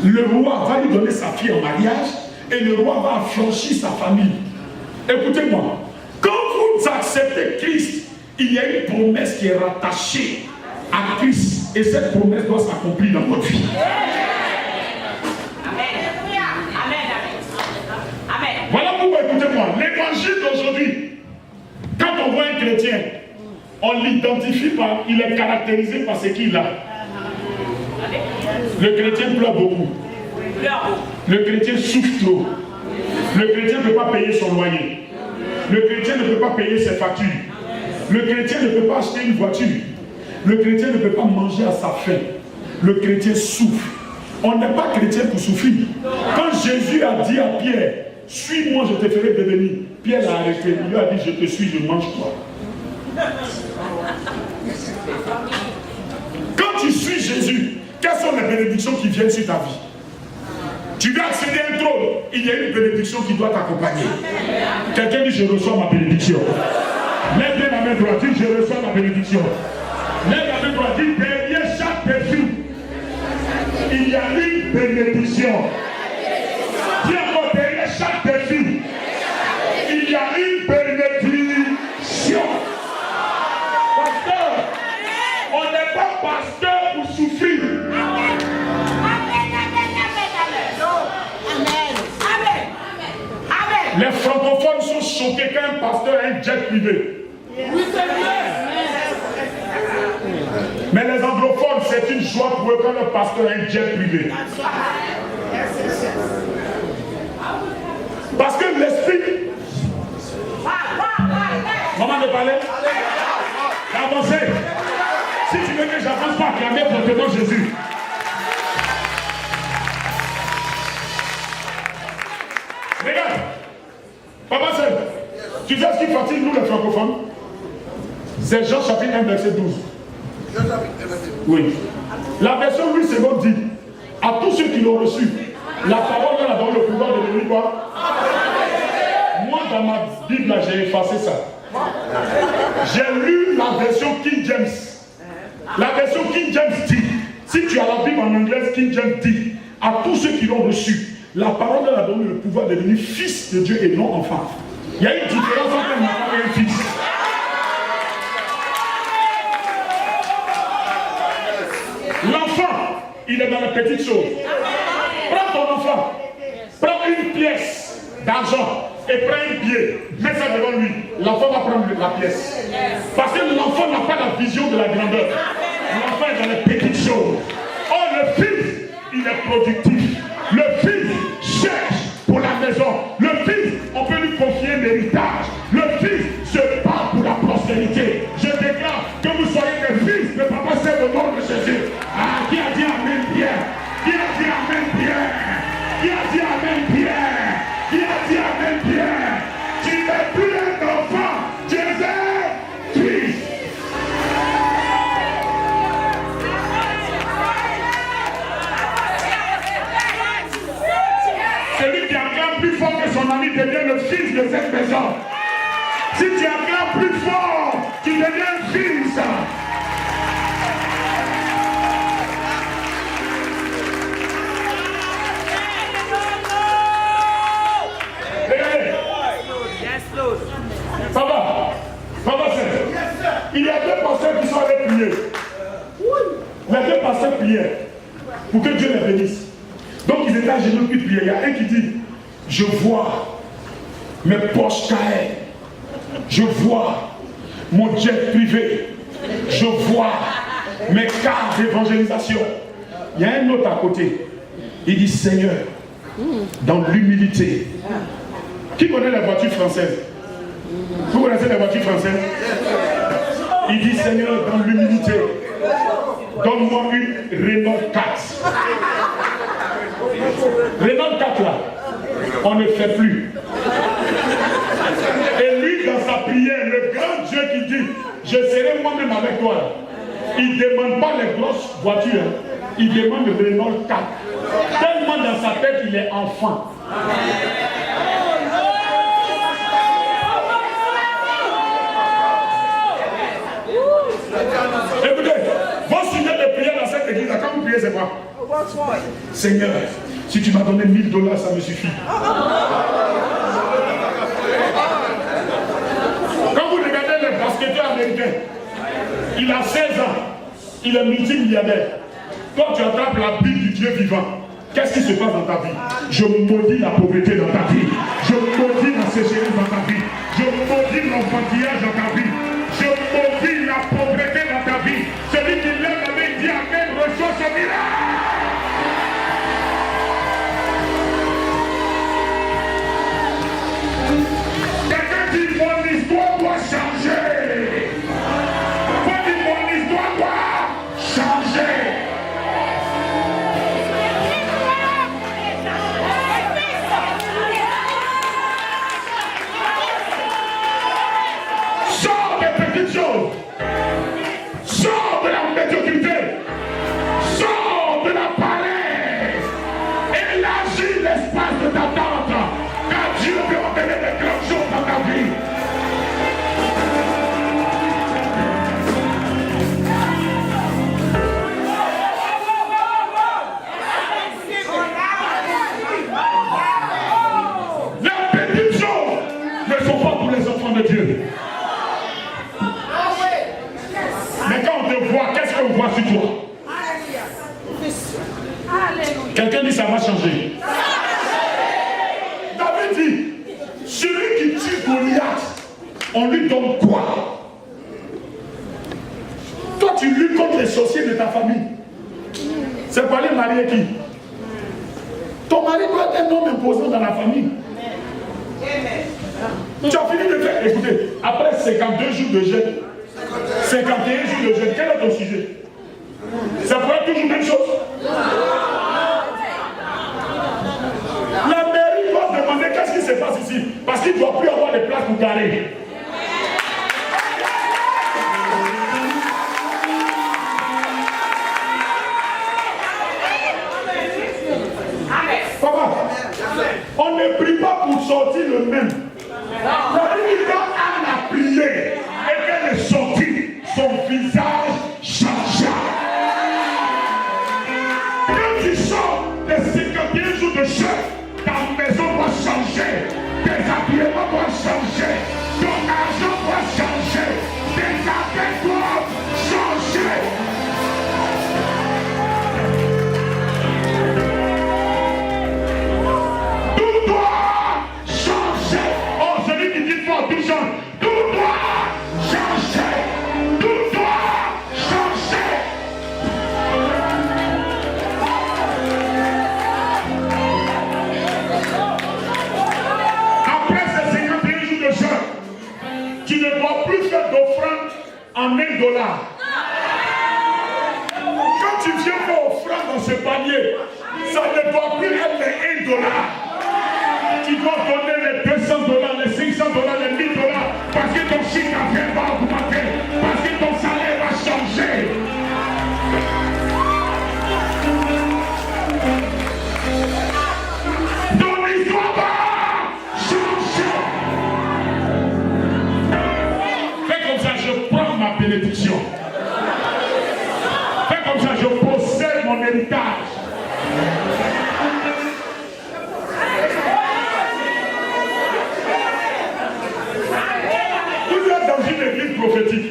le roi va lui donner sa fille en mariage et le roi va affranchir sa famille. Écoutez-moi, quand vous acceptez Christ, il y a une promesse qui est rattachée à Christ et cette promesse doit s'accomplir dans votre vie. Amen. Voilà pourquoi, écoutez-moi, l'évangile d'aujourd'hui, quand on voit un chrétien, on l'identifie par, il est caractérisé par ce qu'il a. Le chrétien pleure beaucoup. Le chrétien souffre trop. Le chrétien ne peut pas payer son loyer. Le chrétien ne peut pas payer ses factures. Le chrétien ne peut pas acheter une voiture. Le chrétien ne peut pas manger à sa faim. Le chrétien souffre. On n'est pas chrétien pour souffrir. Quand Jésus a dit à Pierre, suis-moi, je te ferai devenir. Pierre l'a arrêté. Il lui a dit, je te suis, je mange quoi. Quand tu suis Jésus, quelles sont les bénédictions qui viennent sur ta vie? Tu veux accéder à un trône, il y a une bénédiction qui doit t'accompagner. Quelqu'un dit, je reçois ma bénédiction. Lève bien la main droite, dis, je reçois ma bénédiction. Lève la main droite, dis, derrière chaque défi, il y a une bénédiction. Dis encore, derrière chaque défi, il y a une bénédiction. Pasteur, on n'est pas pasteur pour souffrir. Les francophones sont choqués quand un pasteur a un jet privé. Oui, c'est vrai. Mais les anglophones, c'est une joie pour eux quand le pasteur a un jet privé. Parce que l'esprit. Maman de parler. Avancez. Si tu veux que j'avance pas, acclamer fortement Jésus. Regarde. Papa Seb, tu sais ce qui fatigue nous les francophones? C'est Jean chapitre 1 verset 12. Oui. La version Louis II dit, à tous ceux qui l'ont reçu, la parole là dans le pouvoir de devenir quoi? Moi dans ma Bible là, j'ai effacé ça. J'ai lu la version King James. La version King James dit, si tu as la Bible en anglais, King James dit, à tous ceux qui l'ont reçu, la parole de la donne le pouvoir de devenir fils de Dieu et non enfant. Il y a une différence entre un enfant et un fils. L'enfant, il est dans les petites choses. Prends ton enfant, prends une pièce d'argent et prends un billet, mets ça devant lui. L'enfant va prendre la pièce. Parce que l'enfant n'a pas la vision de la grandeur. L'enfant est dans les petites choses. Or, le fils, il est productif. Le fils cherche pour la maison. Le fils, on peut lui confier un héritage. Le fils se bat pour la prospérité. Je déclare que vous soyez des fils de Papa Seb au nom de Jésus. Ah, qui a dit Amen Pierre? Qui a dit Amen Pierre? Qui a dit Amen Pierre? Qui a dit Amen Pierre? Tu n'es plus un enfant, tu es un fils. Celui qui acclame plus fort que son ami devient le fils de cette maison. Si tu acclames plus fort, tu deviens un fils. Papa, il y a deux pasteurs qui sont allés prier. Les deux pasteurs priaient pour que Dieu les bénisse. Donc ils étaient à genoux puis priaient. Il y a un qui dit, je vois mes poches caer. Je vois mon jet privé. Je vois mes cars d'évangélisation. Il y a un autre à côté. Il dit, Seigneur, dans l'humilité. Qui connaît la voiture française? Vous connaissez la voiture française? Il dit, Seigneur, dans l'humilité, donne-moi une Renault 4. Renault 4 On ne fait plus. Et lui, dans sa prière, le grand Dieu qui dit, je serai moi-même avec toi. Il ne demande pas les grosses voitures. Il demande le Renault 4. Tellement dans sa tête, il est enfant. Écoutez, vos sujets de prière dans cette église, quand vous priez, c'est quoi? Seigneur, si tu m'as donné $1000, ça me suffit. Quand vous regardez le basketteur américain, il a 16 ans, il est multimilliardaire. Toi, tu attrapes la Bible du Dieu vivant. Qu'est-ce qui se passe dans ta vie? Je maudis la pauvreté dans ta vie. Je maudis la sécheresse dans ta vie. Je maudis l'enfantillage dans ta vie. Je maudis la pauvreté dans ta vie. Celui qui lève la main dit Amen, reçoit son miracle. Quelqu'un dit mon histoire doit changer. Moi dit mon histoire doit changer. Sors des petites choses. Sors de la médiocrité. Sors de la paresse. Élargis l'espace de ta tente. Car Dieu peut opérer des grandes choses dans ta vie. Les petites choses ne sont pas pour les enfants de Dieu. Mais quand on te voit, qu'est-ce qu'on voit sur toi? Quelqu'un dit ça va changer. David dit, celui qui tue Goliath, on lui donne quoi? Toi tu luttes contre les sorciers de ta famille. C'est pas les mariés qui? Ton mari doit être un homme imposant dans la famille. Tu as fini de faire. Écoutez, après 52 jours de jeûne, 51 jours de jeûne, quel est ton sujet? Ça pourrait être toujours la même chose. La mairie doit demander qu'est-ce qui se passe ici. Parce qu'il ne doit plus avoir de place pour garer. Papa, on ne prie pas pour sortir le même. La Bible dit quand Anne a prié et qu'elle est sortie, son visage changea. Quand tu sors des 51 jours de jeûne, ta maison va changer, tes habillements vont changer, ton argent va changer, tes affaires doivent changer. Tout doit changer. Oh, celui qui dit fort, tout change. Tout doit changer. Tout doit changer. Après ces 51 jours de jeûne, tu ne dois plus faire d'offrande en $1. Quand tu viens faire offrande dans ce panier, ça ne doit plus être les $1. Tu dois donner les $200, les $500, les $1000, parce que ton chiffre d'affaires va augmenter, parce que ton salaire va changer. Ton histoire va changer. Fais comme ça, je prends ma bénédiction. Fais comme ça, je possède mon héritage. Vous êtes dans une église prophétique.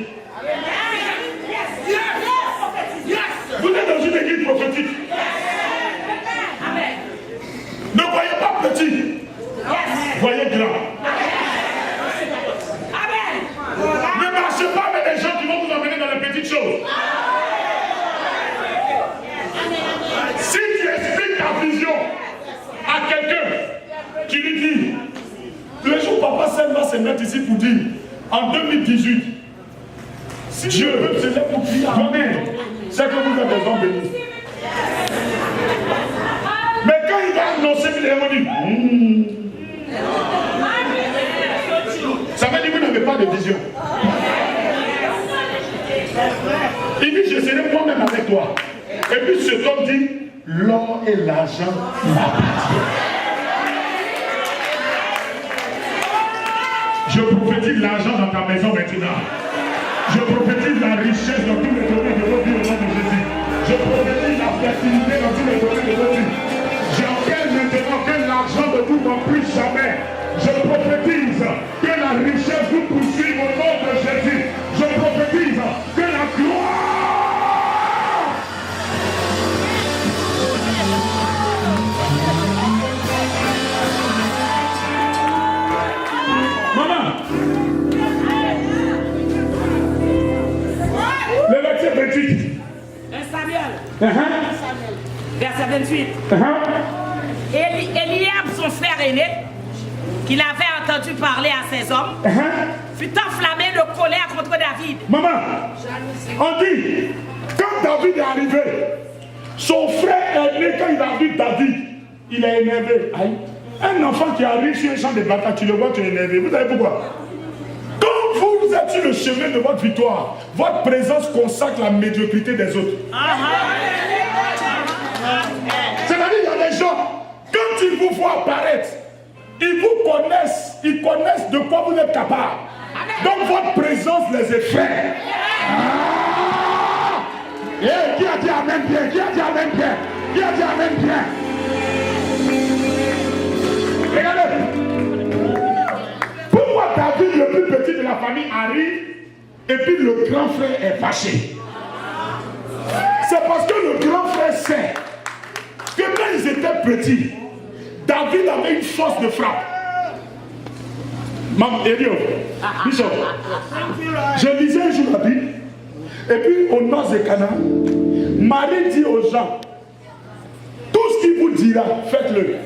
Vous êtes dans une église prophétique. Ne voyez pas petit. Voyez grand. Ne marchez pas avec des gens qui vont vous emmener dans les petites choses. Si tu expliques ta vision à quelqu'un, tu lui dis, le jour papa Saint va se mettre ici pour dire, en 2018, si Dieu veut se lever pour dire Amen, c'est que vous êtes des hommes bénis. Mais quand il va annoncer, il va dire, pas de vision. Il dit, je serai moi-même avec toi. Et puis cet homme dit, l'or et l'argent m'appartiennent. Je prophétise l'argent dans ta maison maintenant. Je prophétise la richesse dans tous les domaines de votre vie au nom de Jésus. Je prophétise la fertilité dans tous les domaines de votre vie. J'appelle maintenant que l'argent ne vous manque plus jamais. Je prophétise que la richesse vous poursuive au nom de Jésus. Je prophétise que la gloire. Maman, le verset 28. 1 Samuel. Verset 28. Eliab, son frère aîné, qu'il avait entendu parler à ses hommes, fut enflammé de colère contre David. Maman, on dit, quand David est arrivé, son frère aîné, quand il a vu David, il est énervé. Aïe. Un enfant qui arrive sur un champ de bataille, tu le vois, tu es énervé. Vous savez pourquoi? Quand vous êtes sur le chemin de votre victoire, votre présence consacre la médiocrité des autres. C'est-à-dire, il y a des gens, quand ils vous voient apparaître, ils vous connaissent, ils connaissent de quoi vous êtes capable. Donc votre présence les effraie. Qui a dit amen bien? Qui a dit amen bien? Qui a dit amen bien? Regardez. Pourquoi David, le plus petit de la famille, arrive et puis le grand frère est fâché? C'est parce que le grand frère sait que quand ils étaient petits, David avait une force de frappe. Maman, Bishop, je lisais un jour la Bible, et puis au nord de Canaan, Marie dit aux gens, tout ce qu'il vous dira, faites-le.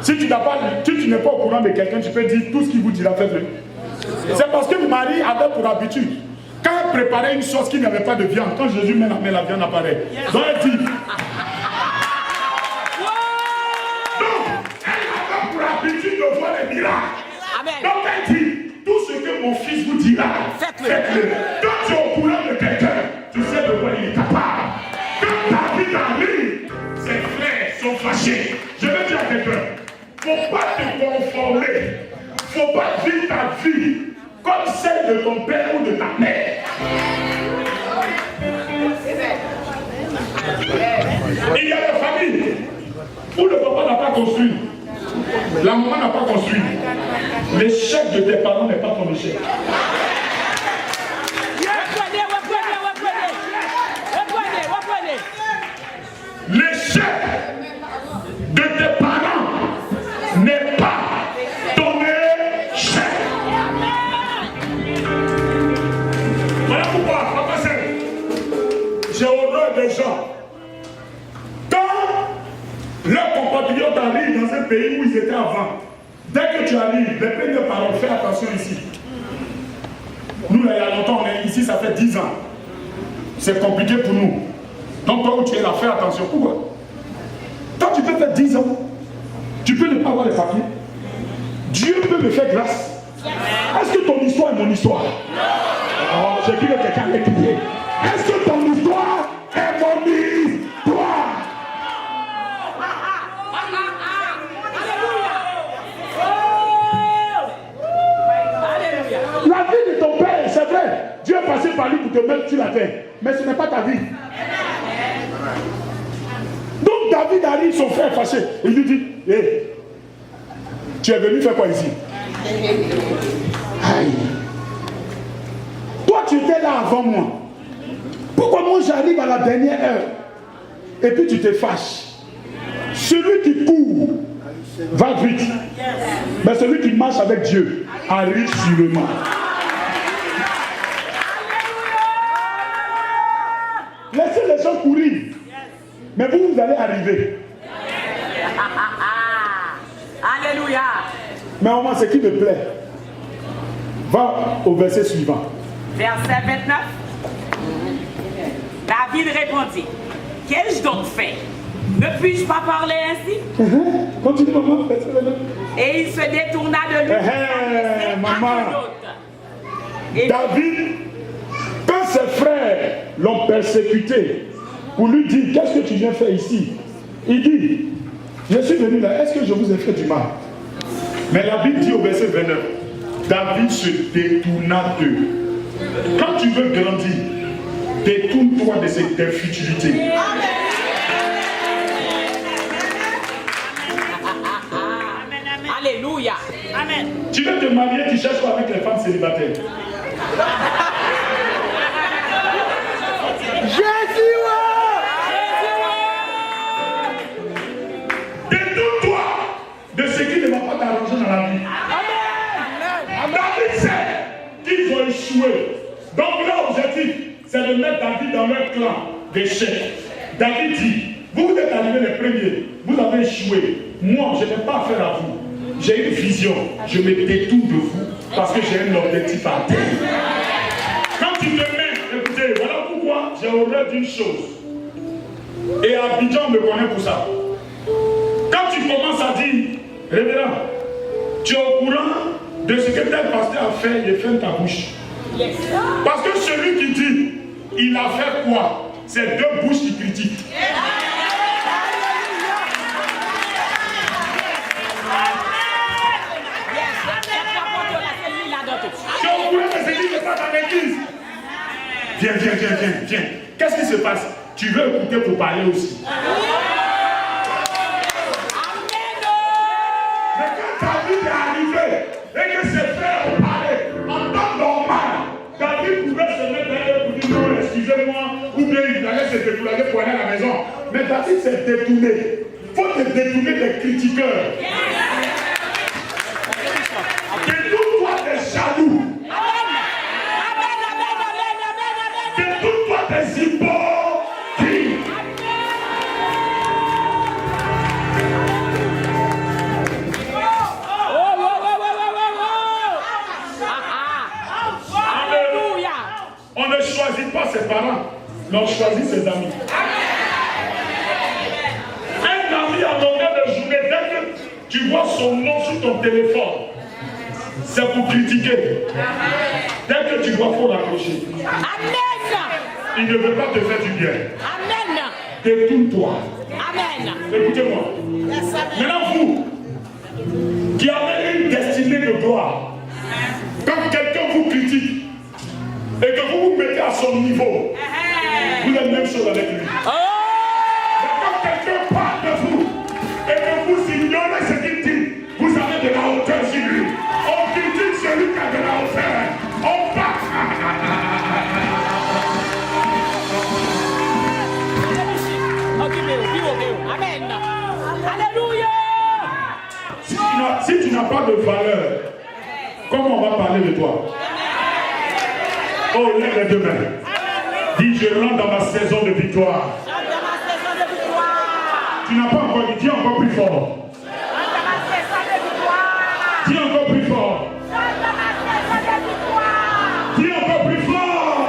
Si tu n'es pas au courant de quelqu'un, tu peux dire tout ce qu'il vous dira, faites-le. C'est parce que Marie avait pour habitude, quand elle préparait une sauce qui n'avait pas de viande, quand Jésus met la viande apparaît. Donc elle dit, l'habitude de voir les miracles. Amen. Donc elle dit, tout ce que mon fils vous dira, faites-le. Quand tu es au courant de quelqu'un, tu sais de quoi il est capable. Quand David arrive, ses frères sont fâchés. Je veux dire à quelqu'un, faut pas te conformer. Faut pas vivre ta vie comme celle de ton père ou de ta mère. Il y a des familles où le papa n'a pas construit. La maman n'a pas construit. L'échec de tes parents n'est pas ton échec. L'échec de tes parents n'est pas ton échec. Voilà pourquoi, papa, j'ai horreur des gens. Leurs compatriotes arrivent dans un pays où ils étaient avant. Dès que tu arrives, les premières paroles, fais attention ici. Nous, là, il y a longtemps, on est ici, ça fait 10 ans. C'est compliqué pour nous. Donc, toi où tu es là, fais attention. Pourquoi? Quand tu peux faire 10 ans, tu peux ne pas avoir les papiers. Dieu peut me faire grâce. Est-ce que ton histoire est mon histoire? Oh, j'ai cru que quelqu'un allait crier. Est-ce que ton histoire est mon histoire? La vie de ton père, c'est vrai, Dieu est passé par lui pour te mettre sur la terre, mais ce n'est pas ta vie. Donc David arrive, son frère fâché, il lui dit, hey, tu es venu faire quoi ici? Aïe. Toi tu étais là avant moi. Pourquoi moi j'arrive à la dernière heure et puis tu te fâches? Celui qui court va vite, mais celui qui marche avec Dieu arrive sûrement. Laissez les gens courir, mais vous allez arriver. Alléluia. Mais au moins, ce qui me plaît, va au verset suivant. Verset 29. David répondit, qu'ai-je donc fait? Ne puis-je pas parler ainsi? Continue, maman. Et il se détourna de lui. Maman. David, quand ses frères l'ont persécuté, pour lui dire, qu'est-ce que tu viens faire ici? Il dit, je suis venu là, est-ce que je vous ai fait du mal? Mais la Bible dit au verset 29, David se détourna d'eux. Quand tu veux grandir, détourne-toi de cette futilité. Alléluia. Amen. Tu veux te marier, tu cherches pas avec les femmes célibataires. Jésus, Détourne-toi de ce qui ne va pas t'arranger dans la vie. David sait qu'ils ont échoué. Donc leur objectif, c'est de mettre David dans leur clan d'échec. David dit, vous êtes arrivés les premiers, vous avez échoué. Moi, je n'ai pas affaire à vous. J'ai une vision, je me détourne de vous parce que j'ai un objectif à atteindre. Quand tu te mets, écoutez, voilà pourquoi j'ai horreur d'une chose. Et Abidjan me connaît pour ça. Quand tu commences à dire, révérend, tu es au courant de ce que tel pasteur a fait, il ferme ta bouche. Parce que celui qui dit, il a fait quoi? C'est deux bouches qui critiquent. Tu es au courant de ce qui se passe à l'église. Viens. Qu'est-ce qui se passe? Tu veux écouter pour parler aussi. Mais quand David est arrivé et que ses frères ont parlé en temps normal, David pouvait se mettre derrière pour dire non, excusez-moi, ou bien il allait se détourner pour aller à la maison. Mais David s'est détourné. Il faut te détourner des critiqueurs. Détourne-toi des jaloux. Détourne-toi des hypocrites. On ne choisit pas ses parents, mais on choisit ses amis. Un ami à longueur de journée, dès que tu vois son nom sur ton téléphone, c'est pour critiquer. Dès que tu vois, il faut raccrocher. Amen. Il ne veut pas te faire du bien. Amen. Détourne-toi. Amen. Écoutez-moi. Maintenant, vous, qui avez une destinée de gloire, quand quelqu'un vous critique, et que vous vous mettez à son niveau, vous êtes même chose avec lui. Mais quand quelqu'un parle de vous et que vous ignorez ce qu'il dit, vous avez de la hauteur sur lui. On critique celui qui a de la hauteur. On part. Amen. Alléluia. Si tu n'as pas de valeur, comment on va parler de toi? Oh, lève les deux mains. Dis, je rentre dans ma saison de victoire. Tu n'as pas encore dit, dis encore plus fort. Dis encore plus fort. Dis encore plus fort.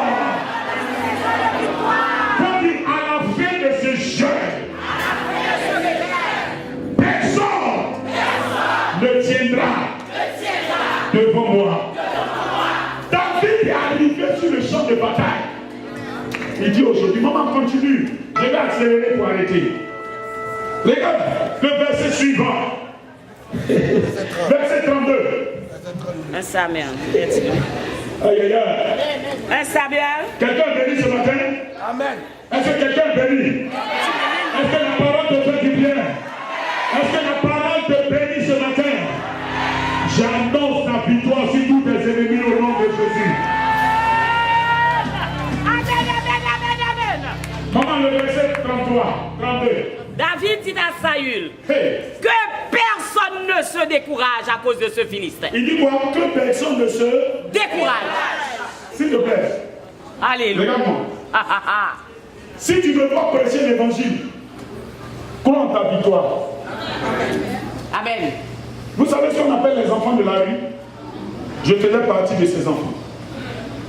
Quand dit à la fin de ce jeu, personne ne tiendra devant moi. David est arrivé sur le champ de bataille. Il dit aujourd'hui, maman continue. Je vais accélérer pour arrêter. Regarde le verset suivant. Verset 32. Un Samuel. Aïe aïe aïe. Un Samuel. Quelqu'un est béni ce matin? Amen. Est-ce que quelqu'un est béni? Est-ce que la parole te fait du bien? Est-ce que la parole te bénit ce matin? J'annonce la victoire sur tous tes ennemis au nom de Jésus. Amen. Maman, le verset 33, 32. David dit à Saül Hey. que personne ne se décourage à cause de ce Philistin. Il dit quoi? Que personne ne se Décourage. S'il te plaît, Alléluia. regarde-moi. Si tu ne veux pas prêcher l'évangile, crois en ta victoire. Amen. Vous savez ce qu'on appelle les enfants de la rue? Je faisais partie de ces enfants.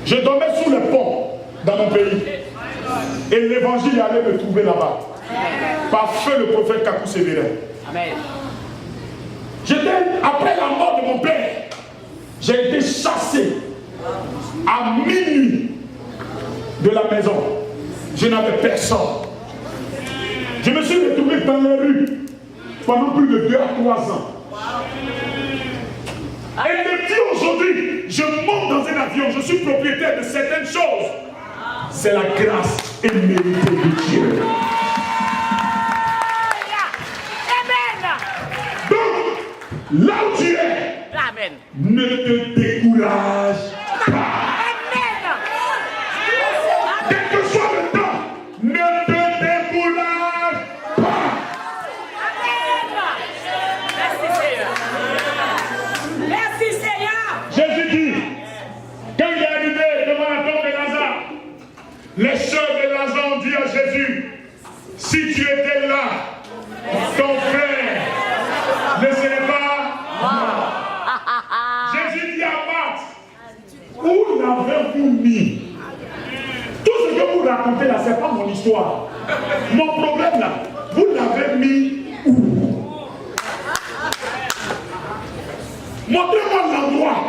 Je dormais sous les ponts dans mon pays. Et l'évangile allait me trouver là-bas. Par feu le prophète Kakou Sévérin. Amen. Après la mort de mon père, j'ai été chassé à minuit de la maison. Je n'avais personne. Je me suis retrouvé dans les rues pendant plus de 2 à 3 ans. Et depuis aujourd'hui, je monte dans un avion, je suis propriétaire de certaines choses. C'est la grâce et mérité de Dieu. Donc, là où tu es, Amen. ne te décourage pas. Quel que soit le temps, ne te décourage pas. Merci Seigneur. Merci Seigneur. Jésus dit, quand il est arrivé devant la tombe de Lazare, les sœurs de Lazare ont dit à Jésus, si tu étais là, ton frère ne serait pas mort. Jésus dit à Marthe, où l'avez-vous mis? Tout ce que vous racontez là, ce n'est pas mon histoire. Mon problème là, vous l'avez mis où? Montrez-moi l'endroit.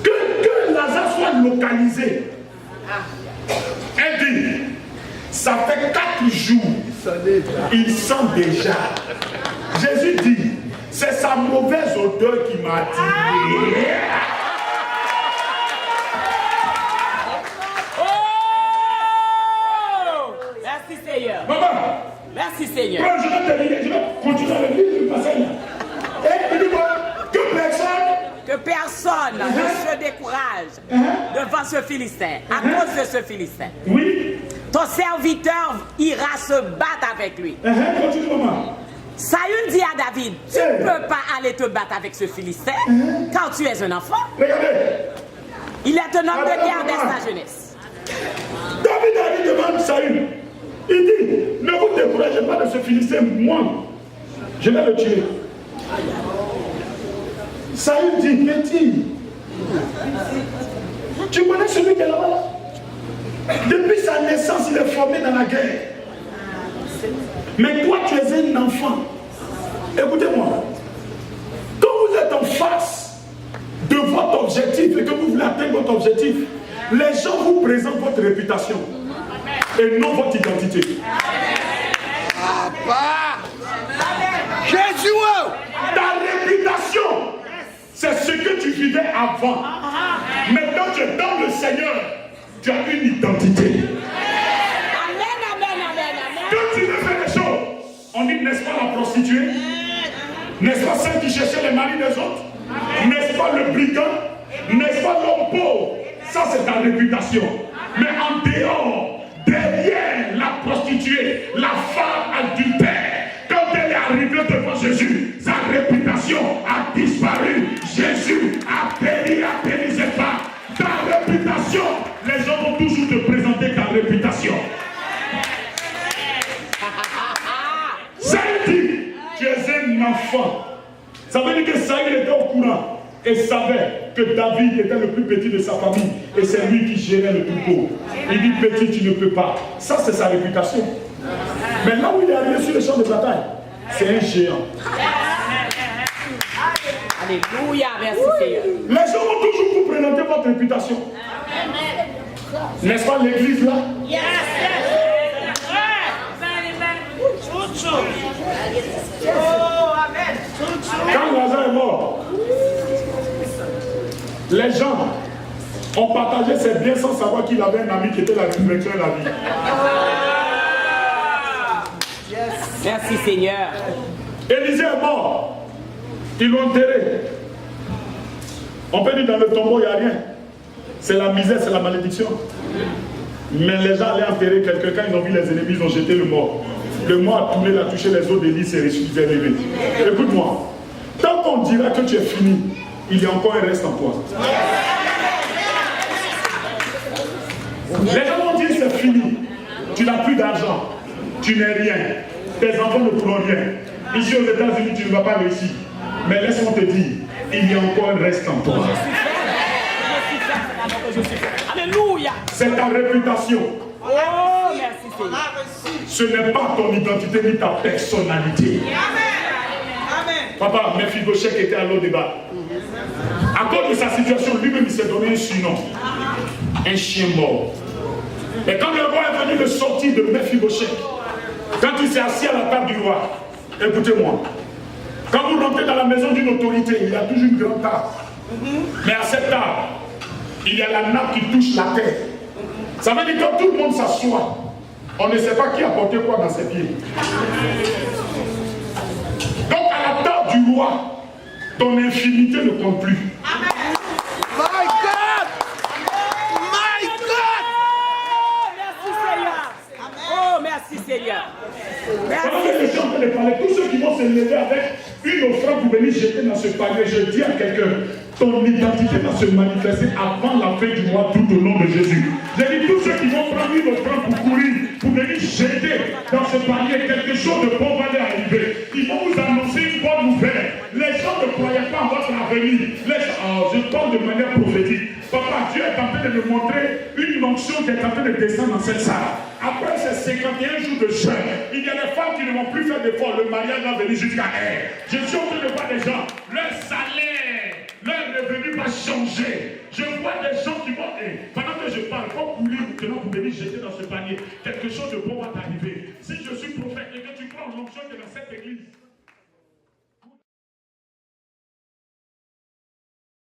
Que Lazare soit localisé. Elle dit, ça fait 4 jours, il sent déjà. Jésus dit, c'est sa mauvaise odeur qui m'a attiré. Oh! Merci Seigneur. Maman, Merci Seigneur. je vais terminer, je vais continuer avec lui, le passage là. Et il dit Que personne ne se décourage devant ce Philistin, à cause de ce Philistin. oui. Ton serviteur ira se battre avec lui. Continue, maman. Saül dit à David, tu ne peux pas aller te battre avec ce Philistin, car tu es un enfant. Regardez. Il est un homme de guerre dès sa jeunesse. David a dit devant Saül, il dit, ne vous découragez pas de ce Philistin, moi, je vais le tuer. Saül dit, petit, tu connais celui qui est là-bas là? Depuis sa naissance, il est formé dans la guerre. Mais toi, tu es un enfant. Écoutez-moi, quand vous êtes en face de votre objectif et que vous voulez atteindre votre objectif, les gens vous présentent votre réputation et non votre identité. Jésus, ta réputation, c'est ce que tu vivais avant. Maintenant, tu es dans le Seigneur, tu as une identité. Quand tu veux faire des choses, on dit, n'est-ce pas la prostituée? N'est-ce pas celle qui cherchait les maris des autres? N'est-ce pas le brigand? N'est-ce pas l'homme pauvre? Ça, c'est ta réputation. Mais en dehors, derrière la prostituée, la femme adultère, quand elle est arrivée devant Jésus, sa réputation a disparu. Jésus a péri ses pas. Ta réputation, les gens vont toujours te présenter ta réputation. Saül dit, tu es un enfant. Ça veut dire que Saül était au courant et savait que David était le plus petit de sa famille et c'est lui qui gérait le troupeau. Il dit, petit, tu ne peux pas. Ça, c'est sa réputation. Mais là où il est arrivé sur le champ de bataille, c'est un géant. Alléluia, merci Seigneur. Les gens vont toujours vous présenter votre réputation. N'est-ce pas l'église là? Quand Lazare est mort, les gens ont partagé ses biens sans savoir qu'il avait un ami qui était la résurrection et la vie. Merci Seigneur. Élisée est mort. Ils l'ont enterré. On peut dire dans le tombeau, il n'y a rien. C'est la misère, c'est la malédiction. Mais les gens allaient enterrer quelqu'un, quand ils ont vu les ennemis, ils ont jeté le mort. Le mort a tourné, il a touché les os d'Élie, c'est ressuscité. Écoute-moi, tant qu'on dira que tu es fini, il y a encore un reste en toi. Les gens vont dire c'est fini, tu n'as plus d'argent, tu n'es rien, tes enfants ne pourront rien. Ici aux États-Unis, tu ne vas pas réussir. Mais laisse-moi te dire, il y a encore un reste en toi. Alléluia. C'est ta réputation. Oh, merci Seigneur. Ce n'est pas ton identité ni ta personnalité. Amen. Papa, Mephibosheth était à l'eau débat. À cause de sa situation, lui-même, il s'est donné un surnom. Un chien mort. Et quand le roi est venu le sortir de Mephibosheth, quand il s'est assis à la table du roi, écoutez-moi, quand vous rentrez dans la maison d'une autorité, il y a toujours une grande table. Mais à cette table, il y a la nappe qui touche la terre. Ça veut dire que quand tout le monde s'assoit, on ne sait pas qui a porté quoi dans ses pieds. Donc à la table du roi, ton infinité ne compte plus. Amen. My God! My God! Oh, merci Seigneur. Pendant que les gens sont en train de parler, tous ceux qui vont se lever avec une offrande pour venir jeter dans ce panier, je dis à quelqu'un, ton identité va se manifester avant la fin du mois d'août au nom de Jésus. J'ai dit tous ceux qui vont prendre une offrande pour courir, pour venir jeter dans ce panier, quelque chose de bon va leur arriver. Ils vont vous annoncer une bonne nouvelle. Les gens ne croyaient pas en votre avenir. Je parle de manière prophétique. Papa, Dieu est en train de me montrer une onction qui est en train de descendre dans cette salle. Après ces 51 jours de jeûne, il y a des femmes qui ne vont plus faire d'efforts. Le mariage va venir jusqu'à elle. Je suis en train de voir des gens, leur salaire, leur revenu va changer. Je vois des gens qui vont, pendant que je parle, pour courir maintenant pour venir jeter dans ce panier, quelque chose de bon va t'arriver.